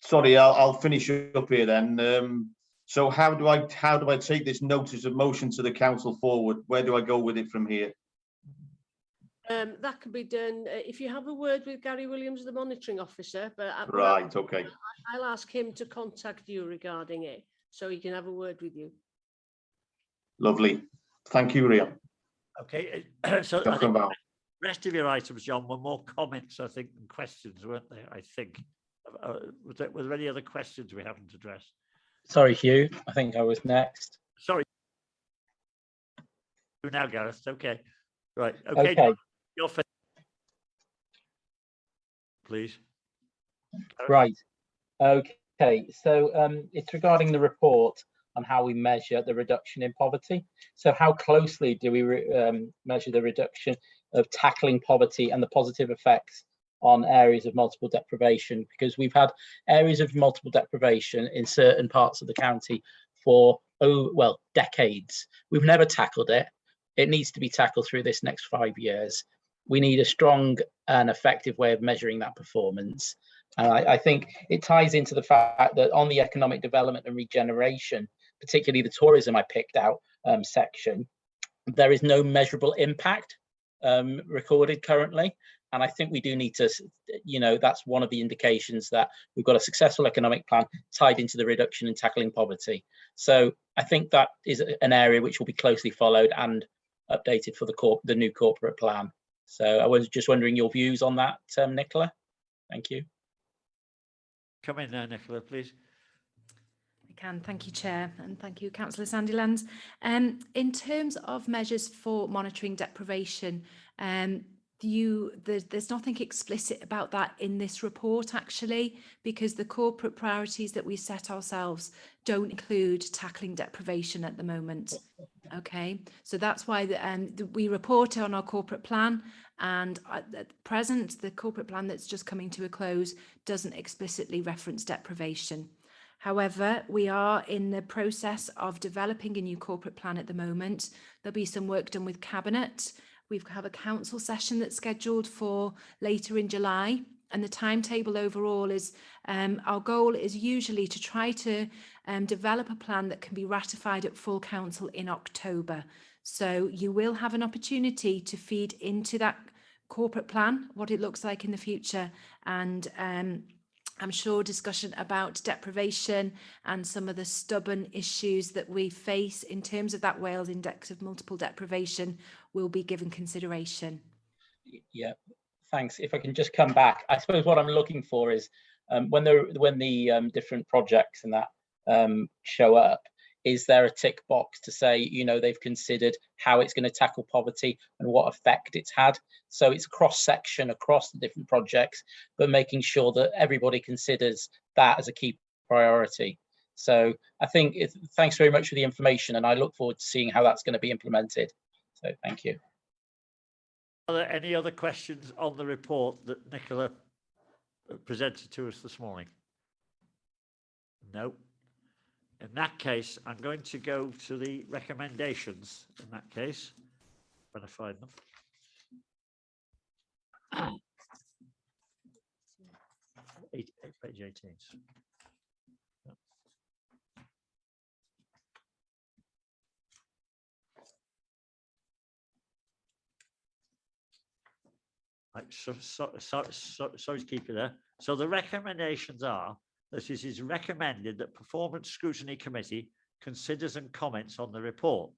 Speaker 8: sorry, I'll finish up here then. So how do I take this notice of motion to the council forward? Where do I go with it from here?
Speaker 2: That can be done if you have a word with Gary Williams, the monitoring officer. But
Speaker 8: Right, okay.
Speaker 2: I'll ask him to contact you regarding it, so he can have a word with you.
Speaker 8: Lovely. Thank you, Rhian.
Speaker 1: Okay, so I think the rest of your items, John, were more comments, I think, than questions, weren't they? I think. Were there any other questions we haven't addressed?
Speaker 4: Sorry, Hugh. I think I was next.
Speaker 1: Sorry. Now, Gareth. Okay. Right. Okay.
Speaker 4: Okay.
Speaker 1: Your first, please.
Speaker 4: Right. Okay. So it's regarding the report on how we measure the reduction in poverty. So how closely do we measure the reduction of tackling poverty and the positive effects on areas of multiple deprivation? Because we've had areas of multiple deprivation in certain parts of the county for, decades. We've never tackled it. It needs to be tackled through this next 5 years. We need a strong and effective way of measuring that performance. And I think it ties into the fact that on the economic development and regeneration, particularly the tourism I picked out section, there is no measurable impact recorded currently. And I think we do need to, that's one of the indications that we've got a successful economic plan tied into the reduction in tackling poverty. So I think that is an area which will be closely followed and updated for the new corporate plan. So I was just wondering your views on that, Nicola. Thank you.
Speaker 1: Come in there, Nicola, please.
Speaker 7: I can. Thank you, Chair, and thank you, Councillor Sandilands. In terms of measures for monitoring deprivation, there's nothing explicit about that in this report, actually, because the corporate priorities that we set ourselves don't include tackling deprivation at the moment. Okay, so that's why we report on our corporate plan, and at present, the corporate plan that's just coming to a close doesn't explicitly reference deprivation. However, we are in the process of developing a new corporate plan at the moment. There'll be some work done with Cabinet. We have a council session that's scheduled for later in July, and the timetable overall is our goal is usually to try to develop a plan that can be ratified at full council in October. So you will have an opportunity to feed into that corporate plan, what it looks like in the future, and I'm sure discussion about deprivation and some of the stubborn issues that we face in terms of that Wales Index of Multiple Deprivation will be given consideration.
Speaker 4: Yeah, thanks. If I can just come back, I suppose what I'm looking for is when the different projects and that show up, is there a tick box to say, you know, they've considered how it's going to tackle poverty and what effect it's had? So it's cross-section across the different projects, but making sure that everybody considers that as a key priority. So I think thanks very much for the information, and I look forward to seeing how that's going to be implemented. So thank you.
Speaker 1: Are there any other questions on the report that Nicola presented to us this morning? No. In that case, I'm going to go to the recommendations in that case, when I find them. Page 18. Sorry to keep you there. So the recommendations are that it is recommended that Performance Scrutiny Committee considers and comments on the report,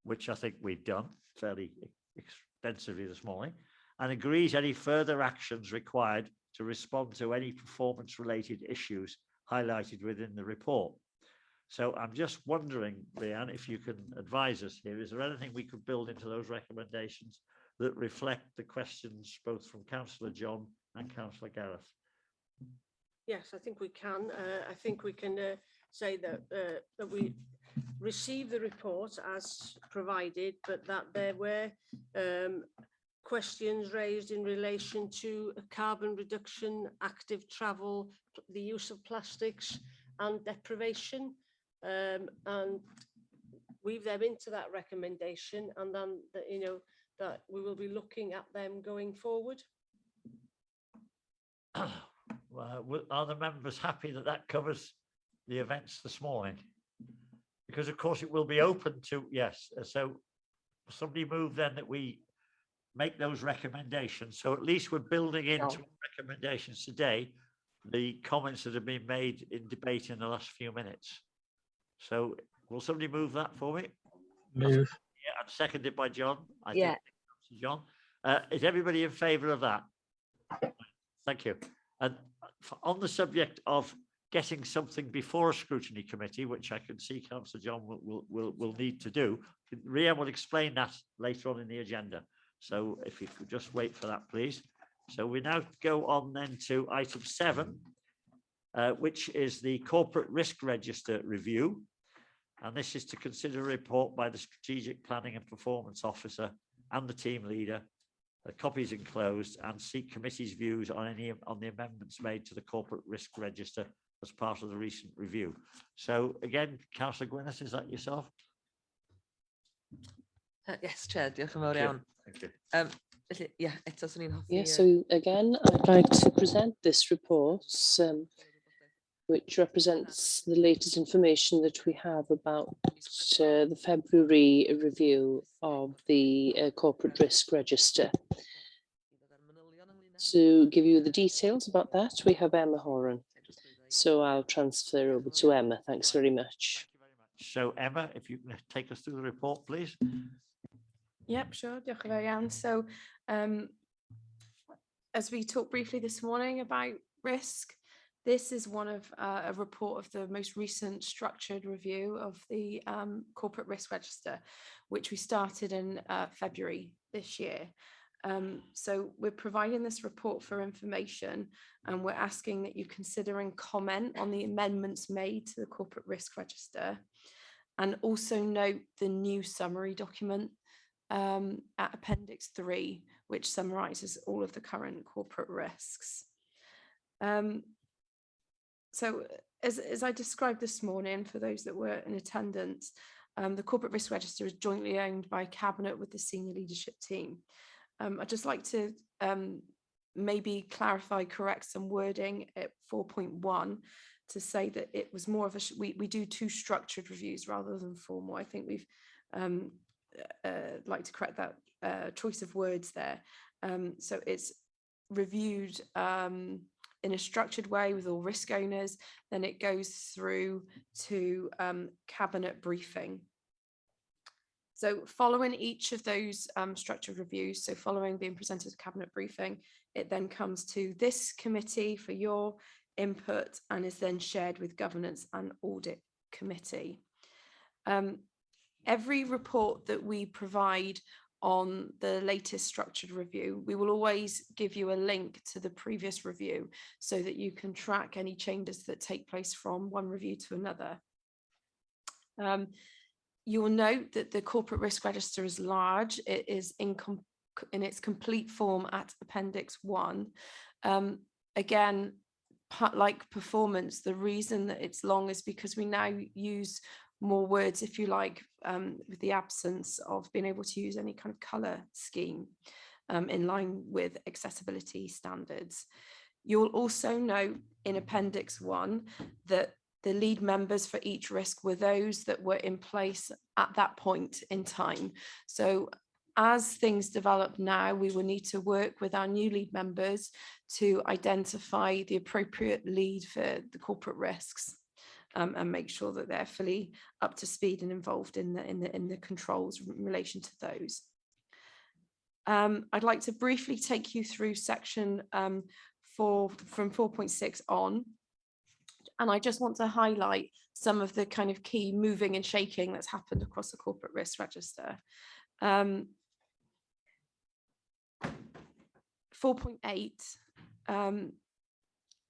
Speaker 1: which I think we've done fairly extensively this morning, and agrees any further actions required to respond to any performance-related issues highlighted within the report. So I'm just wondering, Leanne, if you can advise us here, is there anything we could build into those recommendations that reflect the questions both from Councillor John and Councillor Gareth?
Speaker 2: Yes, I think we can. I think we can say that that we received the report as provided, but that there were questions raised in relation to carbon reduction, active travel, the use of plastics and deprivation, and weave them into that recommendation, and then you know that we will be looking at them going forward.
Speaker 1: Well, are the members happy that that covers the events this morning? Because of course it will be open to, yes, so somebody move then that we make those recommendations, so at least we're building into recommendations today the comments that have been made in debate in the last few minutes. So will somebody move that for me?
Speaker 4: Move.
Speaker 1: Yeah, and seconded by John. I
Speaker 3: Yeah.
Speaker 1: think, John. Is everybody in favour of that? Thank you. And on the subject of getting something before a scrutiny committee, which I can see Councillor John will need to do, Rhian will explain that later on in the agenda. So if you could just wait for that, please. So we now go on then to item 7, which is the Corporate Risk Register review. And this is to consider a report by the Strategic Planning and Performance Officer and the team leader. The copies enclosed, and seek committee's views on the amendments made to the Corporate Risk Register as part of the recent review. So again, Councillor Gwyneth, is that yourself?
Speaker 5: Yes, Chair, diolch yn fawr iawn.
Speaker 1: Thank you.
Speaker 5: Felly, yeah, eto swn i'n hoffi...
Speaker 6: Yeah, so again, I'd like to present this report, which represents the latest information that we have about the February review of the Corporate Risk Register. To give you the details about that, we have Emma Horan. So I'll transfer over to Emma. Thanks very much.
Speaker 1: Thank you very much. So Emma, if you can take us through the report, please.
Speaker 10: Yep, sure. Diolch yn fawr iawn. So as we talked briefly this morning about risk, this is one of a report of the most recent structured review of the Corporate Risk Register, which we started in February this year. So we're providing this report for information, and we're asking that you consider and comment on the amendments made to the corporate risk register, and also note the new summary document at Appendix 3, which summarises all of the current corporate risks. So as I described this morning, for those that were in attendance, the corporate risk register is jointly owned by Cabinet with the senior leadership team. I'd just like to maybe clarify, correct some wording at 4.1 to say that it was more of a, we do 2 structured reviews rather than formal. I think we've like to correct that choice of words there. So it's reviewed in a structured way with all risk owners, then it goes through to Cabinet briefing. So following each of those structured reviews, so following being presented to Cabinet briefing, it then comes to this committee for your input and is then shared with Governance and Audit Committee. Every report that we provide on the latest structured review, we will always give you a link to the previous review so that you can track any changes that take place from one review to another. You will note that the corporate risk register is large. It is in its complete form at Appendix 1. Again, like performance, the reason that it's long is because we now use more words, if you like, with the absence of being able to use any kind of colour scheme in line with accessibility standards. You'll also note in Appendix 1 that the lead members for each risk were those that were in place at that point in time. So as things develop now, we will need to work with our new lead members to identify the appropriate lead for the corporate risks and make sure that they're fully up to speed and involved in the controls in relation to those. I'd like to briefly take you through section 4 from 4.6 on. And I just want to highlight some of the kind of key moving and shaking that's happened across the corporate risk register. 4.8,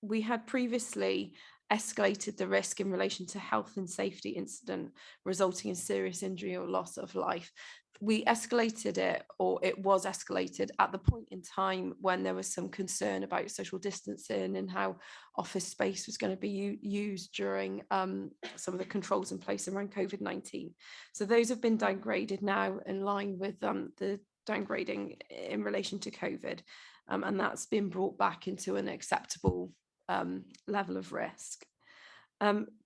Speaker 10: we had previously escalated the risk in relation to health and safety incident resulting in serious injury or loss of life. We escalated it, or it was escalated at the point in time when there was some concern about social distancing and how office space was going to be used during some of the controls in place around COVID-19. So those have been downgraded now in line with the downgrading in relation to COVID, and that's been brought back into an acceptable level of risk.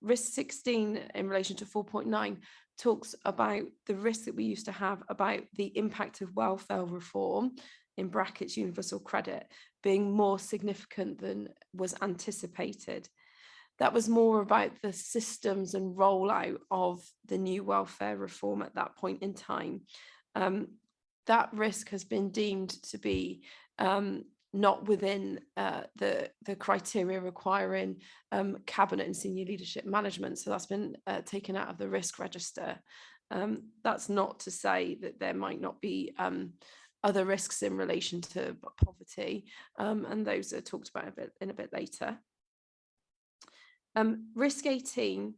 Speaker 10: Risk 16 in relation to 4.9 talks about the risk that we used to have about the impact of welfare reform, in brackets universal credit, being more significant than was anticipated. That was more about the systems and rollout of the new welfare reform at that point in time. That risk has been deemed to be not within the criteria requiring cabinet and senior leadership management. So that's been taken out of the risk register. That's not to say that there might not be other risks in relation to poverty, and those are talked about a bit later. Risk 18,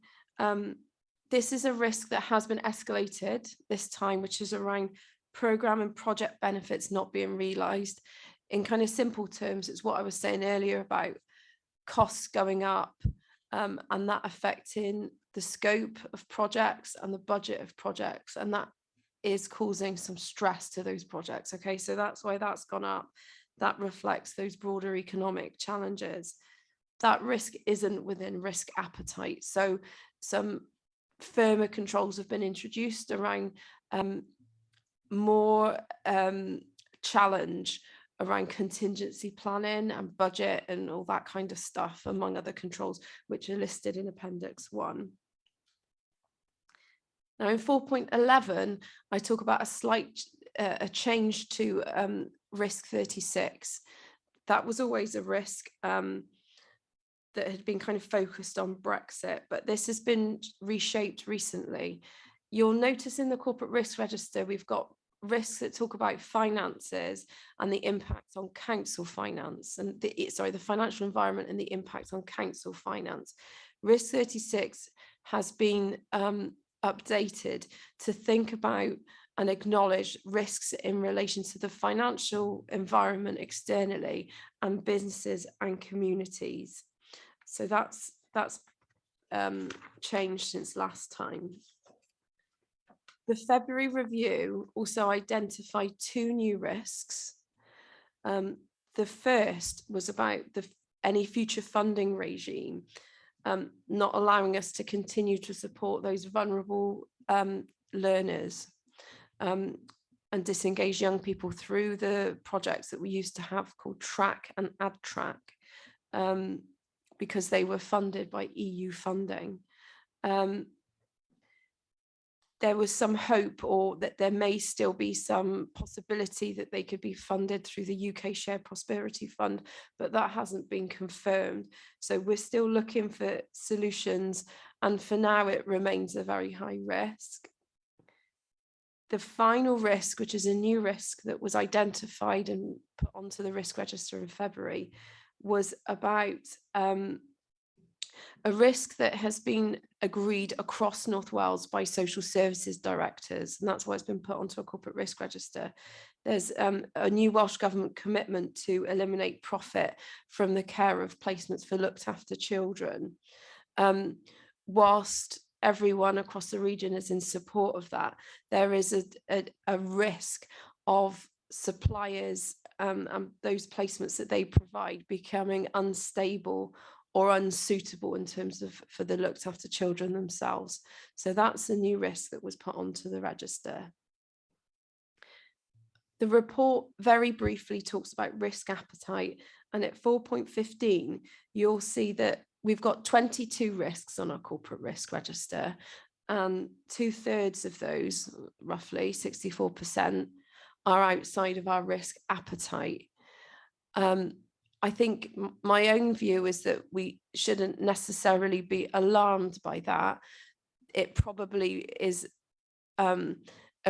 Speaker 10: this is a risk that has been escalated this time, which is around programme and project benefits not being realised. In kind of simple terms, it's what I was saying earlier about costs going up and that affecting the scope of projects and the budget of projects, and that is causing some stress to those projects. Okay, so that's why that's gone up. That reflects those broader economic challenges. That risk isn't within risk appetite. So some firmer controls have been introduced around more challenge around contingency planning and budget and all that kind of stuff, among other controls, which are listed in Appendix 1. Now in 4.11, I talk about a slight a change to risk 36. That was always a risk that had been kind of focused on Brexit, but this has been reshaped recently. You'll notice in the corporate risk register, we've got risks that talk about finances and the impact on council finance and the financial environment and the impact on council finance. Risk 36 has been updated to think about and acknowledge risks in relation to the financial environment externally and businesses and communities. So that's changed since last time. The February review also identified 2 new risks. The first was about any future funding regime not allowing us to continue to support those vulnerable learners and disengage young people through the projects that we used to have called Track and AdTrack because they were funded by EU funding. There was some hope or that there may still be some possibility that they could be funded through the UK Shared Prosperity Fund, but that hasn't been confirmed. So we're still looking for solutions, and for now it remains a very high risk. The final risk, which is a new risk that was identified and put onto the risk register in February, was about a risk that has been agreed across North Wales by social services directors, and that's why it's been put onto a corporate risk register. There's a new Welsh Government commitment to eliminate profit from the care of placements for looked after children. Whilst everyone across the region is in support of that, there is a risk of suppliers and those placements that they provide becoming unstable or unsuitable in terms of for the looked after children themselves. So that's a new risk that was put onto the register. The report very briefly talks about risk appetite, and at 4.15 you'll see that we've got 22 risks on our corporate risk register, and 2/3 of those, roughly 64%, are outside of our risk appetite. I think my own view is that we shouldn't necessarily be alarmed by that. It probably is a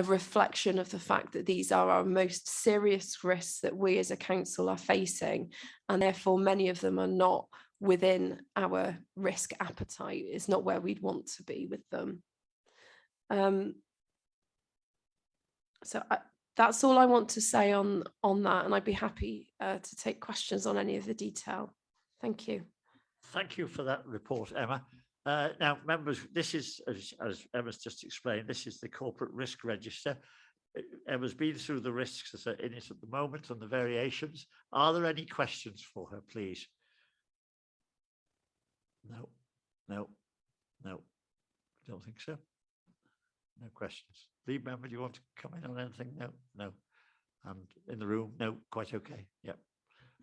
Speaker 10: reflection of the fact that these are our most serious risks that we as a council are facing, and therefore many of them are not within our risk appetite. It's not where we'd want to be with them. That's all I want to say on that, and I'd be happy to take questions on any of the detail. Thank you.
Speaker 1: Thank you for that report, Emma. Now, members, this is, as Emma's just explained, this is the corporate risk register. Emma's been through the risks that are in it at the moment and the variations. Are there any questions for her, please? No, no, no, don't think so. No questions. Lead member, do you want to comment on anything? No, no. And in the room, no, quite okay. Yep,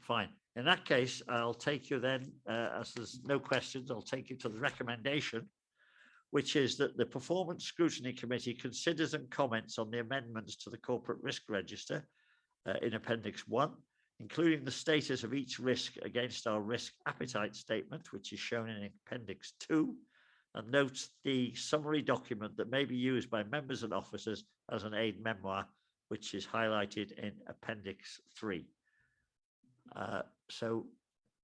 Speaker 1: fine. In that case, I'll take you then, as there's no questions, I'll take you to the recommendation, which is that the Performance Scrutiny Committee considers and comments on the amendments to the Corporate Risk Register in Appendix 1, including the status of each risk against our risk appetite statement, which is shown in Appendix 2, and notes the summary document that may be used by members and officers as an aid memoir, which is highlighted in Appendix 3. So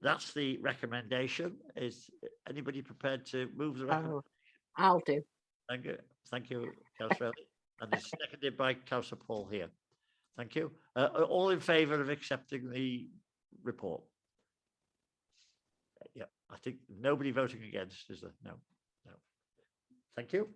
Speaker 1: that's the recommendation. Is anybody prepared to move the recommendation?
Speaker 3: I'll do.
Speaker 1: Thank you. Thank you, Councillor Elliott. And it's seconded by Councillor Paul here. Thank you. All in favour of accepting the report? Yeah, I think nobody voting against, is there? No. No. Thank you.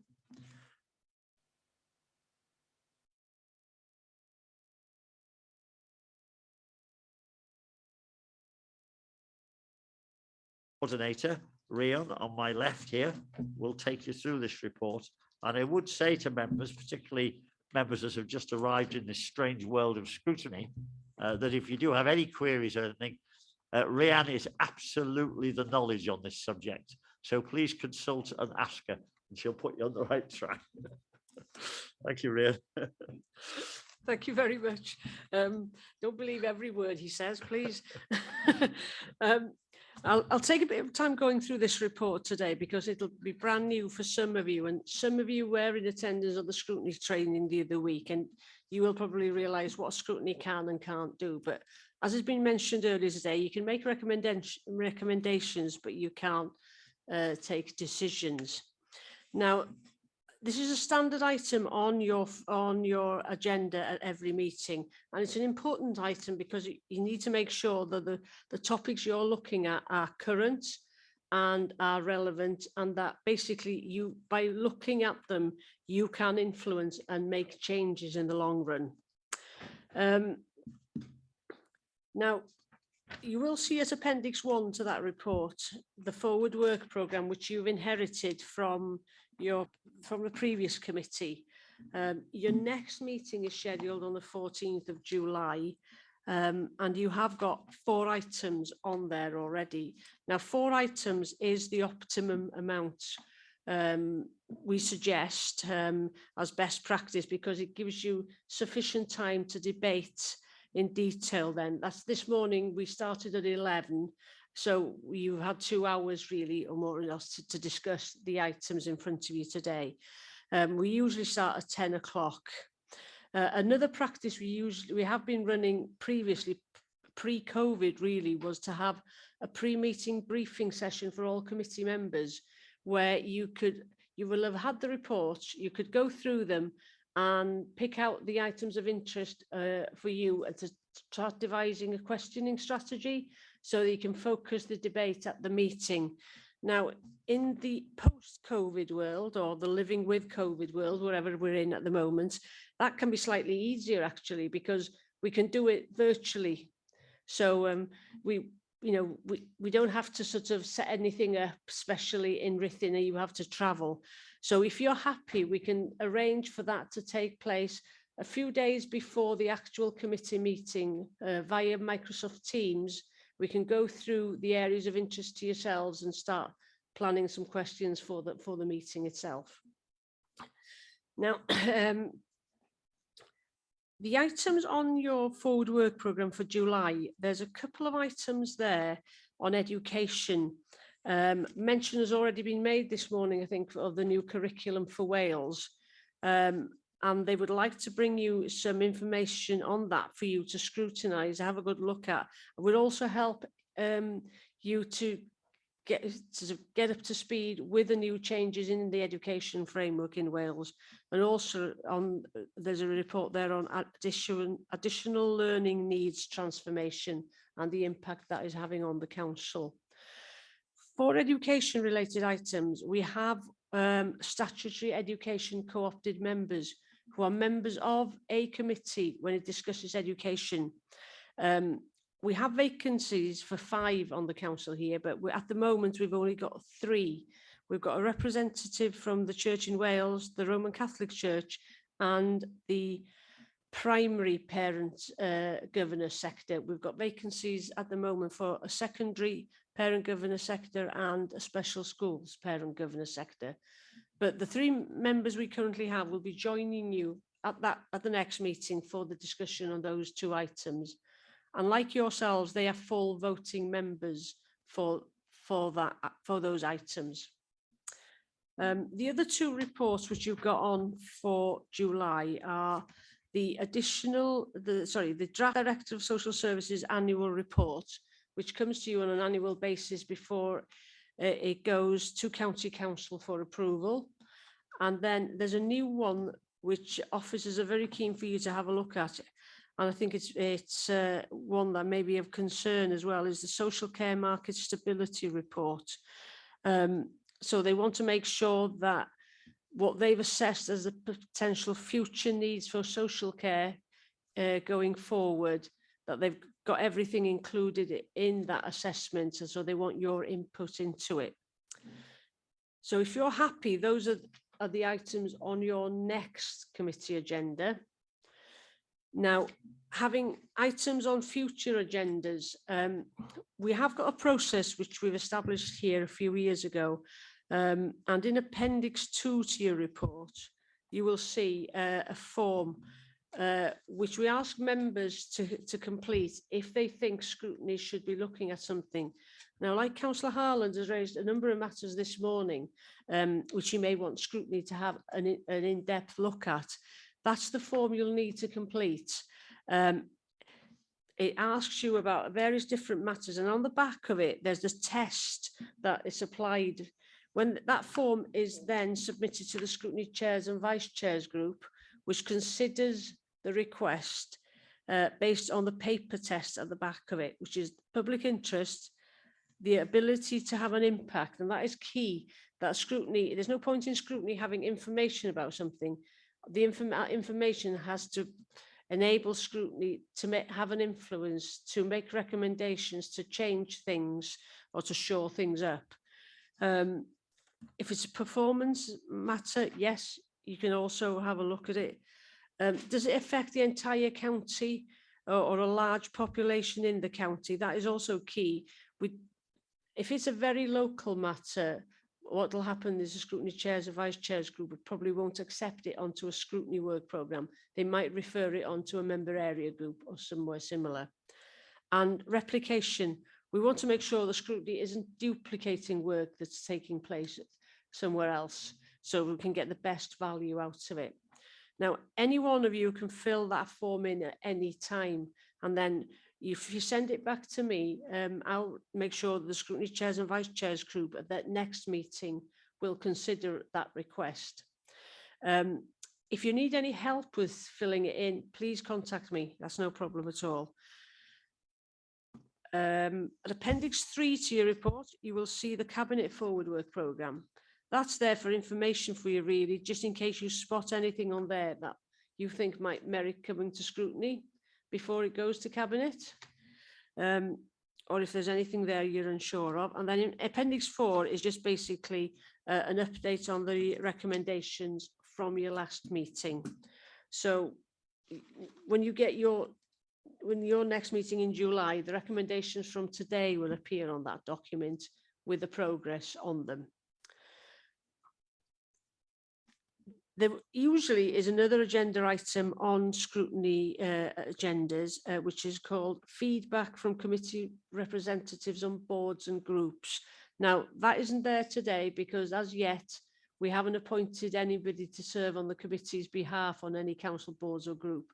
Speaker 1: Coordinator Rion on my left here will take you through this report, and I would say to members, particularly members that have just arrived in this strange world of scrutiny, that if you do have any queries or anything, Rian is absolutely the knowledge on this subject, so please consult and ask her and she'll put you on the right track. Thank you, Rian.
Speaker 2: Thank you very much. Don't believe every word he says, please. I'll take a bit of time going through this report today because it'll be brand new for some of you, and some of you were in attendance on the scrutiny training the other week, and you will probably realise what scrutiny can and can't do. But as has been mentioned earlier today, you can make recommendations, but you can't take decisions. Now, this is a standard item on your agenda at every meeting, and it's an important item because you need to make sure that the topics you're looking at are current and are relevant, and that basically you, by looking at them, you can influence and make changes in the long run. Now, you will see as Appendix 1 to that report, the forward work programme, which you've inherited from the previous committee. Your next meeting is scheduled on the 14th of July, and you have got 4 items on there already. Now, 4 items is the optimum amount we suggest as best practice, because it gives you sufficient time to debate in detail. Then that's this morning, we started at 11, so you had 2 hours really, or more or less, to discuss the items in front of you today. We usually start at 10 o'clock. Another practice we have been running previously, pre-COVID really, was to have a pre-meeting briefing session for all committee members, where you will have had the reports, you could go through them and pick out the items of interest for you, and to start devising a questioning strategy so that you can focus the debate at the meeting. Now, in the post-COVID world, or the living with COVID world, wherever we're in at the moment, that can be slightly easier actually, because we can do it virtually. So we don't have to sort of set anything up, especially in Rhythyn, you have to travel. So if you're happy, we can arrange for that to take place a few days before the actual committee meeting via Microsoft Teams. We can go through the areas of interest to yourselves and start planning some questions for the meeting itself. Now, the items on your forward work programme for July, there's a couple of items there on education. Mention has already been made this morning, I think, of the new curriculum for Wales. And they would like to bring you some information on that for you to scrutinise, have a good look at. It would also help you to get up to speed with the new changes in the education framework in Wales. And also there's a report there on additional learning needs transformation and the impact that is having on the council. For education related items, we have statutory education co-opted members who are members of a committee when it discusses education. We have vacancies for 5 on the council here, but at the moment we've only got 3. We've got a representative from the Church in Wales, the Roman Catholic Church, and the primary parent governor sector. We've got vacancies at the moment for a secondary parent governor sector and a special schools parent governor sector. But the 3 members we currently have will be joining you at the next meeting for the discussion on those 2 items. And like yourselves, they are full voting members for those items. The other 2 reports which you've got on for July are the draft Director of Social Services annual report, which comes to you on an annual basis before it goes to County Council for approval. And then there's a new one which officers are very keen for you to have a look at. And I think it's one that may be of concern as well, is the Social Care Market Stability Report. So they want to make sure that what they've assessed as the potential future needs for social care going forward, that they've got everything included in that assessment, and so they want your input into it. So if you're happy, those are the items on your next committee agenda. Now, having items on future agendas, we have got a process which we've established here a few years ago, and in Appendix 2 to your report, you will see a form which we ask members to complete if they think scrutiny should be looking at something. Now, like Councillor Harland has raised a number of matters this morning, which you may want scrutiny to have an in-depth look at. That's the form you'll need to complete. It asks you about various different matters, and on the back of it, there's this test that is applied. When that form is then submitted to the Scrutiny Chairs and Vice Chairs group, which considers the request based on the paper test at the back of it, which is public interest, the ability to have an impact, and that is key. That scrutiny, there's no point in scrutiny having information about something. The information has to enable scrutiny to have an influence, to make recommendations, to change things or to shore things up. If it's a performance matter, yes, you can also have a look at it. Does it affect the entire county or a large population in the county? That is also key. If it's a very local matter, what will happen is the Scrutiny Chairs and Vice Chairs group probably won't accept it onto a scrutiny work programme. They might refer it onto a member area group or somewhere similar. And replication, we want to make sure the scrutiny isn't duplicating work that's taking place somewhere else, so we can get the best value out of it. Now, any one of you can fill that form in at any time, and then if you send it back to me, I'll make sure that the Scrutiny Chairs and Vice Chairs group at that next meeting will consider that request. If you need any help with filling it in, please contact me. That's no problem at all. At Appendix 3 to your report, you will see the Cabinet Forward Work Programme. That's there for information for you, really, just in case you spot anything on there that you think might merit coming to scrutiny before it goes to Cabinet, or if there's anything there you're unsure of. And then in Appendix 4 is just basically an update on the recommendations from your last meeting. So when you get your next meeting in July, the recommendations from today will appear on that document with the progress on them. There usually is another agenda item on scrutiny agendas, which is called feedback from committee representatives on boards and groups. Now, that isn't there today because as yet, we haven't appointed anybody to serve on the committee's behalf on any council boards or group.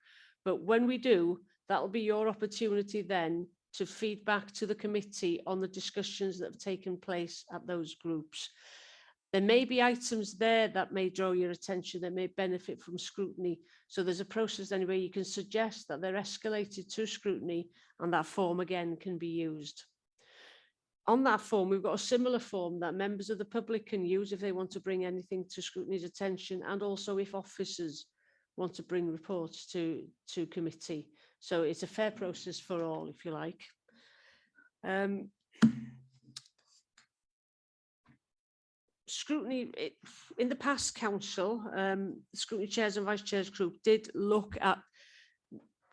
Speaker 2: But when we do, that'll be your opportunity then to feed back to the committee on the discussions that have taken place at those groups. There may be items there that may draw your attention, that may benefit from scrutiny. So there's a process anyway, you can suggest that they're escalated to scrutiny and that form again can be used. On that form, we've got a similar form that members of the public can use if they want to bring anything to scrutiny's attention, and also if officers want to bring reports to committee. So it's a fair process for all, if you like. Scrutiny in the past council, the Scrutiny Chairs and Vice Chairs group did look at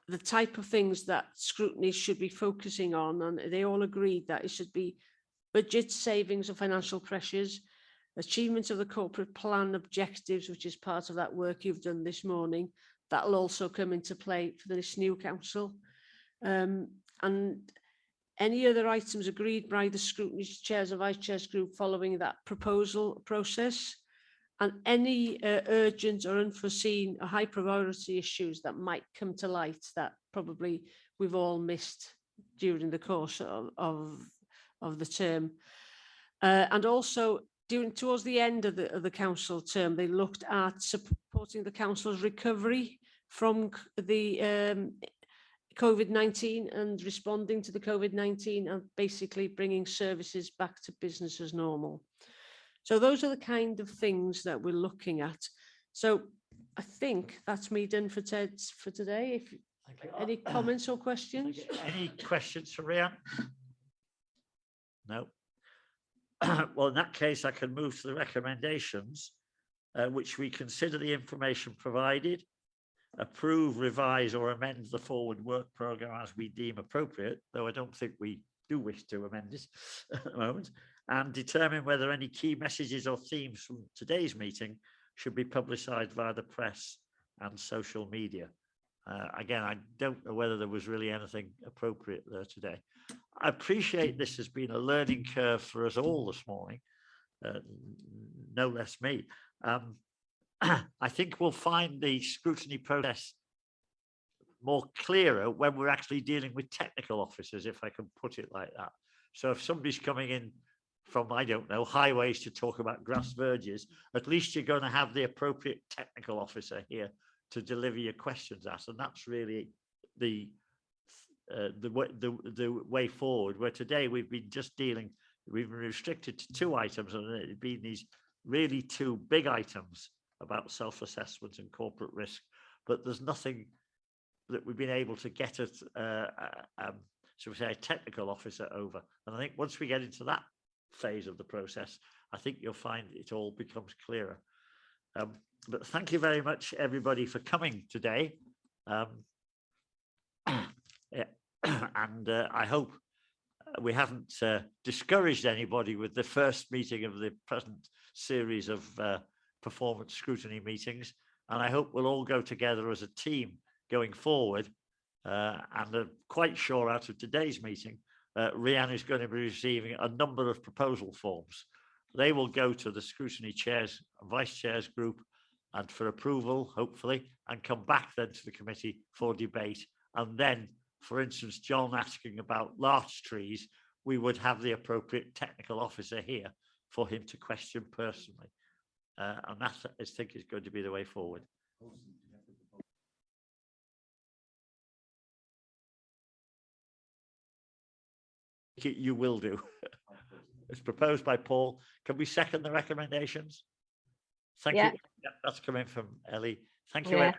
Speaker 2: the type of things that scrutiny should be focusing on, and they all agreed that it should be budget savings and financial pressures, achievement of the corporate plan objectives, which is part of that work you've done this morning. That will also come into play for this new council, and any other items agreed by the Scrutiny Chairs and Vice Chairs group following that proposal process, and any urgent or unforeseen or high priority issues that might come to light that probably we've all missed during the course of the term. And also towards the end of the council term, they looked at supporting the council's recovery from the COVID-19 and responding to the COVID-19 and basically bringing services back to business as normal. So those are the kind of things that we're looking at. So I think that's me done for today. If any comments or questions?
Speaker 1: Any questions for Rhian? No. Well, in that case, I can move to the recommendations, which we consider the information provided, approve, revise or amend the forward work programme as we deem appropriate, though I don't think we do wish to amend it at the moment, and determine whether any key messages or themes from today's meeting should be publicised via the press and social media. Again, I don't know whether there was really anything appropriate there today. I appreciate this has been a learning curve for us all this morning, no less me. I think we'll find the scrutiny process more clearer when we're actually dealing with technical officers, if I can put it like that. So if somebody's coming in from, I don't know, highways to talk about grass verges, at least you're going to have the appropriate technical officer here to deliver your questions at, and that's really the way forward. Where today we've been restricted to 2 items, and it's been these really 2 big items about self-assessment and corporate risk, but there's nothing that we've been able to get at, so we say, a technical officer over. And I think once we get into that phase of the process, I think you'll find it all becomes clearer. But thank you very much, everybody, for coming today. Yeah. And I hope we haven't discouraged anybody with the first meeting of the present series of performance scrutiny meetings. And I hope we'll all go together as a team going forward. And I'm quite sure out of today's meeting, Rhiannon is going to be receiving a number of proposal forms. They will go to the scrutiny chairs and vice chairs group and for approval, hopefully, and come back then to the committee for debate. And then, for instance, John asking about larch trees, we would have the appropriate technical officer here for him to question personally. And that, I think, is going to be the way forward. You will do. It's proposed by Paul. Can we second the recommendations? Thank you. Yeah, that's coming from Ellie. Thank you.
Speaker 3: Yeah.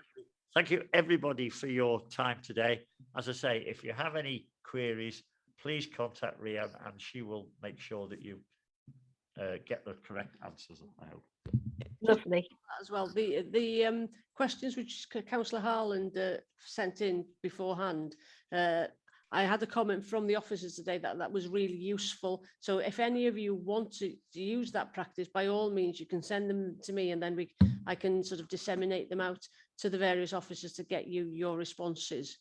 Speaker 1: Thank you, everybody, for your time today. As I say, if you have any queries, please contact Rhiannon and she will make sure that you get the correct answers, I hope.
Speaker 3: Lovely.
Speaker 2: As well, the questions which Councillor Harland sent in beforehand, I had a comment from the officers today that was really useful. So if any of you want to use that practice, by all means, you can send them to me, and then I can sort of disseminate them out to the various officers to get your responses.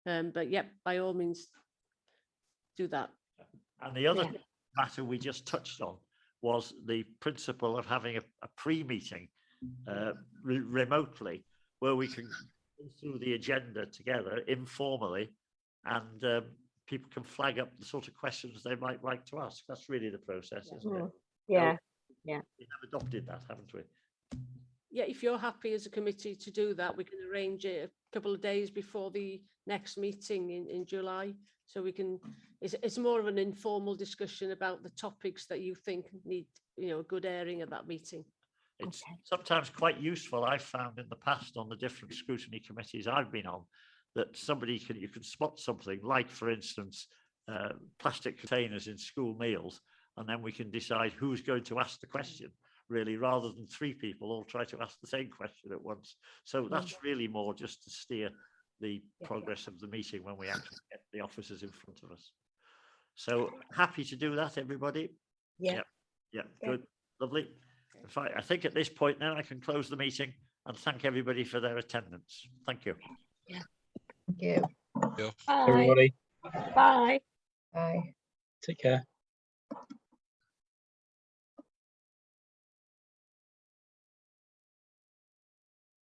Speaker 2: But yeah, by all means, do that.
Speaker 1: And the other matter we just touched on was the principle of having a pre-meeting remotely, where we can go through the agenda together informally, and people can flag up the sort of questions they might like to ask. That's really the process, isn't it?
Speaker 3: Yeah,
Speaker 1: We have adopted that, haven't we?
Speaker 2: Yeah, if you're happy as a committee to do that, we can arrange it a couple of days before the next meeting in July. So we can, it's more of an informal discussion about the topics that you think need, a good airing at that meeting.
Speaker 1: It's sometimes quite useful, I've found in the past on the different scrutiny committees I've been on, that you can spot something like, for instance, plastic containers in school meals, and then we can decide who's going to ask the question, really, rather than 3 people all try to ask the same question at once. So that's really more just to steer the progress of the meeting when we actually get the officers in front of us. So happy to do that, everybody. Yeah, good, lovely. In fact, I think at this point now I can close the meeting and thank everybody for their attendance. Thank you.
Speaker 3: Yeah.
Speaker 11: Thank you.
Speaker 3: Bye.
Speaker 4: Everybody,
Speaker 3: Bye.
Speaker 11: Bye.
Speaker 4: take care.